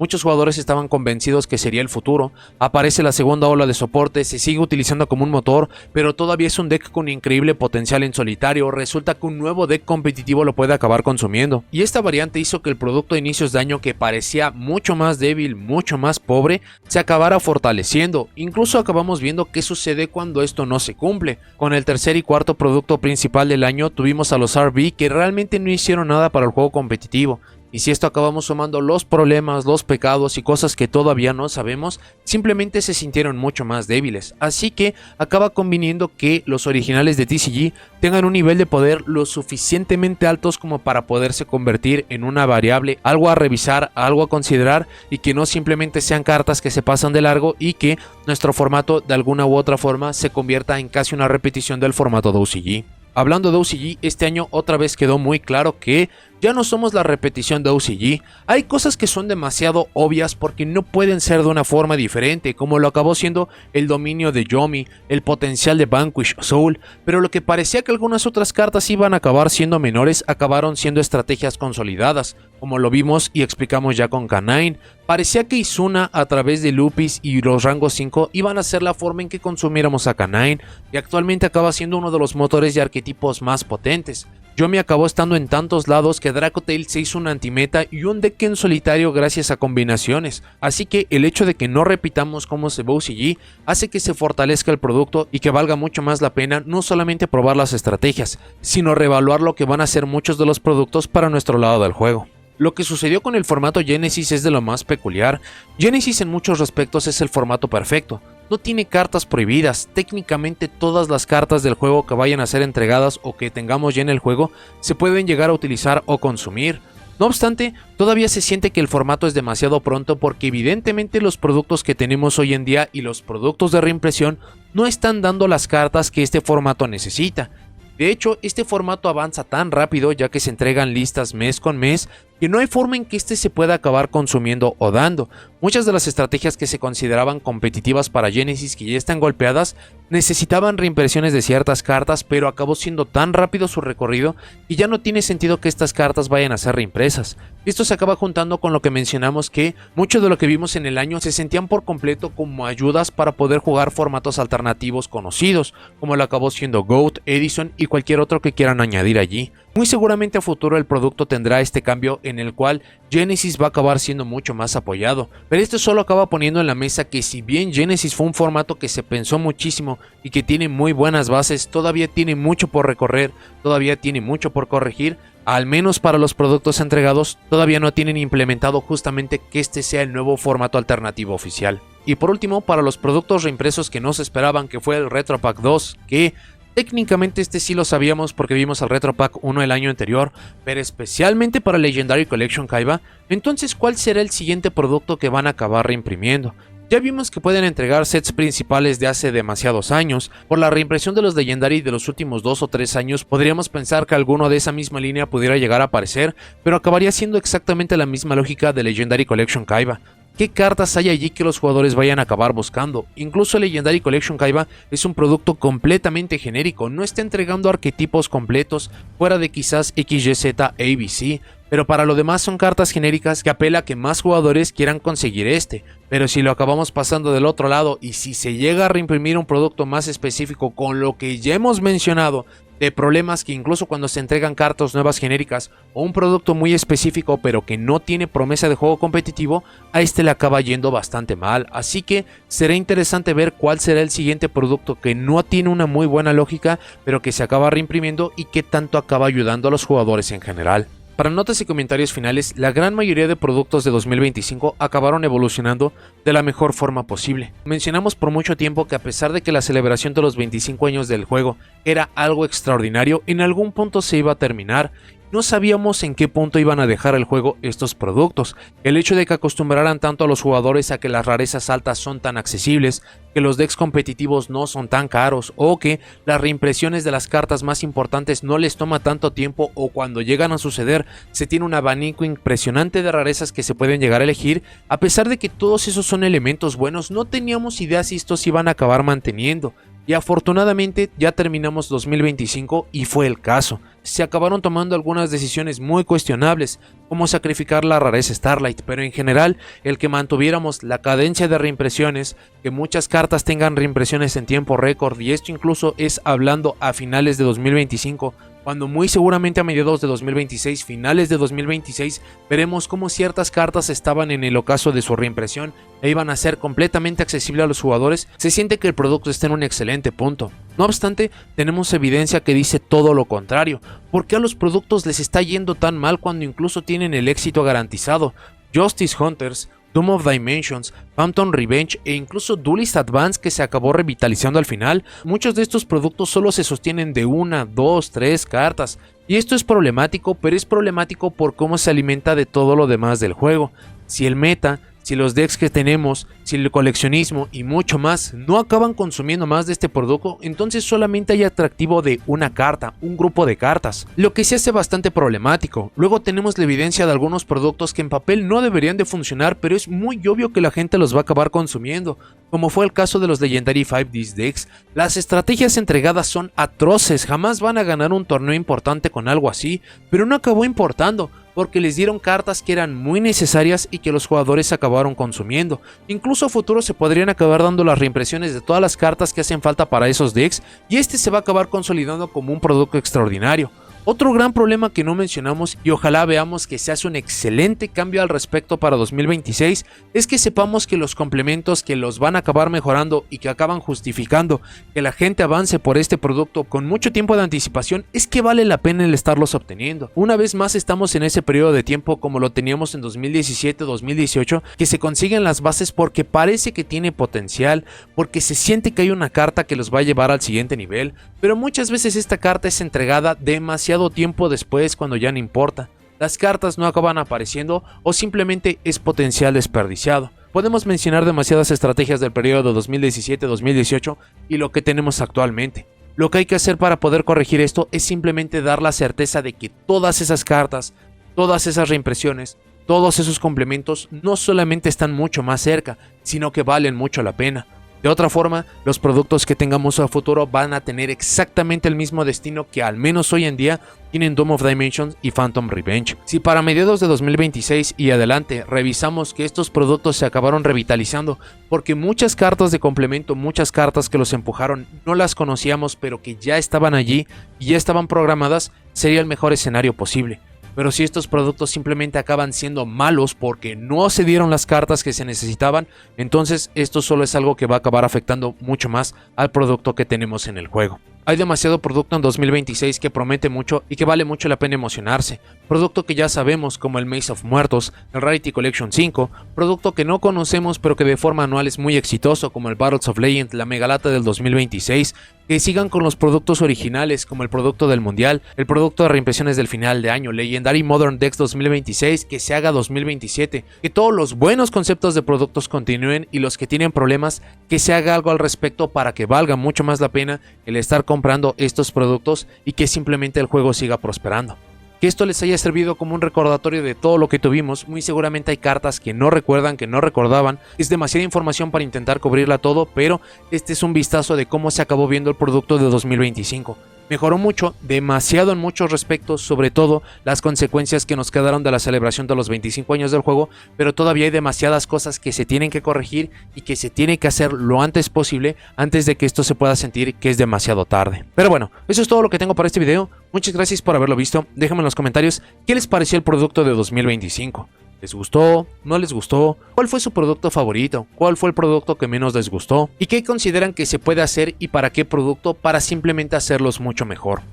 Speaker 1: estaban convencidos que sería el futuro. Aparece la segunda ola de soporte, se sigue utilizando como un motor, pero todavía es un deck con increíble potencial en solitario. Resulta que un nuevo deck competitivo lo puede acabar consumiendo. Y esta variante hizo que el producto de inicios de año, que parecía mucho más débil, mucho más pobre, se acabara fortaleciendo. Incluso acabamos viendo qué sucede cuando esto no se cumple. Con el tercer y cuarto producto principal del año tuvimos a los RB, que realmente no hicieron nada para el juego competitivo. Y si esto acabamos sumando los problemas, los pecados y cosas que todavía no sabemos, simplemente se sintieron mucho más débiles. Así que acaba conviniendo que los originales de TCG tengan un nivel de poder lo suficientemente altos como para poderse convertir en una variable, algo a revisar, algo a considerar, y que no simplemente sean cartas que se pasan de largo y que nuestro formato de alguna u otra forma se convierta en casi una repetición del formato de OCG. Hablando de OCG, este año otra vez quedó muy claro que ya no somos la repetición de OCG. Hay cosas que son demasiado obvias porque no pueden ser de una forma diferente, como lo acabó siendo el dominio de Yomi, el potencial de Vanquish Soul, pero lo que parecía que algunas otras cartas iban a acabar siendo menores, acabaron siendo estrategias consolidadas, como lo vimos y explicamos ya con Canine. Parecía que Izuna a través de Lupis y los rangos 5 iban a ser la forma en que consumiéramos a Canine, y actualmente acaba siendo uno de los motores de arquetipos más potentes. Yomi acabó estando en tantos lados que Dracotail se hizo una antimeta y un deck en solitario gracias a combinaciones, así que el hecho de que no repitamos cómo se ve OCG hace que se fortalezca el producto y que valga mucho más la pena no solamente probar las estrategias, sino reevaluar lo que van a ser muchos de los productos para nuestro lado del juego. Lo que sucedió con el formato Genesis es de lo más peculiar. Genesis en muchos aspectos es el formato perfecto. No tiene cartas prohibidas, técnicamente todas las cartas del juego que vayan a ser entregadas o que tengamos ya en el juego se pueden llegar a utilizar o consumir. No obstante, todavía se siente que el formato es demasiado pronto porque evidentemente los productos que tenemos hoy en día y los productos de reimpresión no están dando las cartas que este formato necesita. De hecho, este formato avanza tan rápido ya que se entregan listas mes con mes que no hay forma en que este se pueda acabar consumiendo o dando. Muchas de las estrategias que se consideraban competitivas para Genesis, que ya están golpeadas, necesitaban reimpresiones de ciertas cartas, pero acabó siendo tan rápido su recorrido que ya no tiene sentido que estas cartas vayan a ser reimpresas. Esto se acaba juntando con lo que mencionamos, que mucho de lo que vimos en el año se sentían por completo como ayudas para poder jugar formatos alternativos conocidos, como lo acabó siendo Goat, Edison y cualquier otro que quieran añadir allí. Muy seguramente a futuro el producto tendrá este cambio en el cual Genesis va a acabar siendo mucho más apoyado, pero esto solo acaba poniendo en la mesa que si bien Genesis fue un formato que se pensó muchísimo y que tiene muy buenas bases, todavía tiene mucho por recorrer, todavía tiene mucho por corregir. Al menos para los productos entregados, todavía no tienen implementado justamente que este sea el nuevo formato alternativo oficial. Y por último, para los productos reimpresos que no se esperaban, que fue el Retro Pack 2, que técnicamente este sí lo sabíamos porque vimos el Retro Pack 1 el año anterior, pero especialmente para Legendary Collection Kaiba. Entonces, ¿cuál será el siguiente producto que van a acabar reimprimiendo? Ya vimos que pueden entregar sets principales de hace demasiados años. Por la reimpresión de los Legendary de los últimos 2 o 3 años, podríamos pensar que alguno de esa misma línea pudiera llegar a aparecer, pero acabaría siendo exactamente la misma lógica de Legendary Collection Kaiba. ¿Qué cartas hay allí que los jugadores vayan a acabar buscando? Incluso Legendary Collection Kaiba es un producto completamente genérico, no está entregando arquetipos completos fuera de quizás XYZ ABC, pero para lo demás son cartas genéricas que apela a que más jugadores quieran conseguir este. Pero si lo acabamos pasando del otro lado y si se llega a reimprimir un producto más específico con lo que ya hemos mencionado, de problemas que incluso cuando se entregan cartas nuevas genéricas o un producto muy específico pero que no tiene promesa de juego competitivo, a este le acaba yendo bastante mal. Así que será interesante ver cuál será el siguiente producto que no tiene una muy buena lógica pero que se acaba reimprimiendo y que tanto acaba ayudando a los jugadores en general. Para notas y comentarios finales, la gran mayoría de productos de 2025 acabaron evolucionando de la mejor forma posible. Mencionamos por mucho tiempo que a pesar de que la celebración de los 25 años del juego era algo extraordinario, en algún punto se iba a terminar. no sabíamos en qué punto iban a dejar el juego estos productos. El hecho de que acostumbraran tanto a los jugadores a que las rarezas altas son tan accesibles, que los decks competitivos no son tan caros, o que las reimpresiones de las cartas más importantes no les toma tanto tiempo, o cuando llegan a suceder se tiene un abanico impresionante de rarezas que se pueden llegar a elegir. A pesar de que todos esos son elementos buenos, no teníamos idea si estos iban a acabar manteniendo. Y afortunadamente ya terminamos 2025 y fue el caso. Se acabaron tomando algunas decisiones muy cuestionables, como sacrificar la rareza Starlight, pero en general el que mantuviéramos la cadencia de reimpresiones, que muchas cartas tengan reimpresiones en tiempo récord, y esto incluso es hablando a finales de 2025, cuando muy seguramente a mediados de 2026, finales de 2026, veremos cómo ciertas cartas estaban en el ocaso de su reimpresión e iban a ser completamente accesibles a los jugadores. Se siente que el producto está en un excelente punto. No obstante, tenemos evidencia que dice todo lo contrario. ¿Por qué a los productos les está yendo tan mal cuando incluso tienen el éxito garantizado? Justice Hunters, Doom of Dimensions, Phantom Revenge e incluso Duelist Advance, que se acabó revitalizando al final, muchos de estos productos solo se sostienen de 1, 2, 3 cartas. Y esto es problemático, pero es problemático por cómo se alimenta de todo lo demás del juego. Si el meta, si los decks que tenemos, si el coleccionismo y mucho más no acaban consumiendo más de este producto, entonces solamente hay atractivo de una carta, un grupo de cartas, lo que se hace bastante problemático. Luego tenemos la evidencia de algunos productos que en papel no deberían de funcionar, pero es muy obvio que la gente los va a acabar consumiendo, como fue el caso de los Legendary 5D decks. Las estrategias entregadas son atroces, jamás van a ganar un torneo importante con algo así, pero no acabó importando, porque les dieron cartas que eran muy necesarias y que los jugadores acabaron consumiendo. Incluso a futuro se podrían acabar dando las reimpresiones de todas las cartas que hacen falta para esos decks, y este se va a acabar consolidando como un producto extraordinario. Otro gran problema que no mencionamos, y ojalá veamos que se hace un excelente cambio al respecto para 2026, es que sepamos que los complementos que los van a acabar mejorando y que acaban justificando que la gente avance por este producto con mucho tiempo de anticipación, es que vale la pena el estarlos obteniendo. Una vez más estamos en ese periodo de tiempo como lo teníamos en 2017-2018, que se consiguen las bases porque parece que tiene potencial, porque se siente que hay una carta que los va a llevar al siguiente nivel, pero muchas veces esta carta es entregada demasiado tiempo después cuando ya no importa. Las cartas no acaban apareciendo o simplemente es potencial desperdiciado. Podemos mencionar demasiadas estrategias del periodo 2017-2018 y lo que tenemos actualmente. Lo que hay que hacer para poder corregir esto es simplemente dar la certeza de que todas esas cartas, todas esas reimpresiones, todos esos complementos no solamente están mucho más cerca, sino que valen mucho la pena. De otra forma, los productos que tengamos a futuro van a tener exactamente el mismo destino que al menos hoy en día tienen Doom of Dimensions y Phantom Revenge. Si para mediados de 2026 y adelante revisamos que estos productos se acabaron revitalizando porque muchas cartas de complemento, muchas cartas que los empujaron no las conocíamos pero que ya estaban allí y ya estaban programadas, sería el mejor escenario posible. Pero si estos productos simplemente acaban siendo malos porque no se dieron las cartas que se necesitaban, entonces esto solo es algo que va a acabar afectando mucho más al producto que tenemos en el juego. Hay demasiado producto en 2026 que promete mucho y que vale mucho la pena emocionarse. Producto que ya sabemos como el Maze of Muertos, el Rarity Collection 5, producto que no conocemos pero que de forma anual es muy exitoso como el Battles of Legend, la Megalata del 2026, que sigan con los productos originales como el producto del Mundial, el producto de reimpresiones del final de año, Legendary Modern Decks 2026, que se haga 2027, que todos los buenos conceptos de productos continúen y los que tienen problemas, que se haga algo al respecto para que valga mucho más la pena el estar comprando estos productos y que simplemente el juego siga prosperando. Que esto les haya servido como un recordatorio de todo lo que tuvimos. Muy seguramente hay cartas que no recuerdan, que no recordaban. Es demasiada información para intentar cubrirla todo, pero este es un vistazo de cómo se acabó viendo el producto de 2025. Mejoró mucho, demasiado en muchos respectos, sobre todo las consecuencias que nos quedaron de la celebración de los 25 años del juego, pero todavía hay demasiadas cosas que se tienen que corregir y que se tiene que hacer lo antes posible antes de que esto se pueda sentir que es demasiado tarde. Pero bueno, eso es todo lo que tengo para este video. Muchas gracias por haberlo visto. Déjenme en los comentarios qué les pareció el producto de 2025. ¿Les gustó? ¿No les gustó? ¿Cuál fue su producto favorito? ¿Cuál fue el producto que menos les gustó? ¿Y qué consideran que se puede hacer y para qué producto para simplemente hacerlos mucho mejor?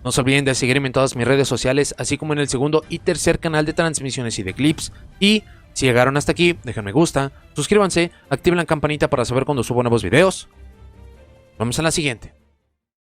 Speaker 1: No se olviden de seguirme en todas mis redes sociales, así como en el segundo y tercer canal de transmisiones y de clips. Y si llegaron hasta aquí, dejen me gusta, suscríbanse, activen la campanita para saber cuando subo nuevos videos. Nos vemos en la siguiente.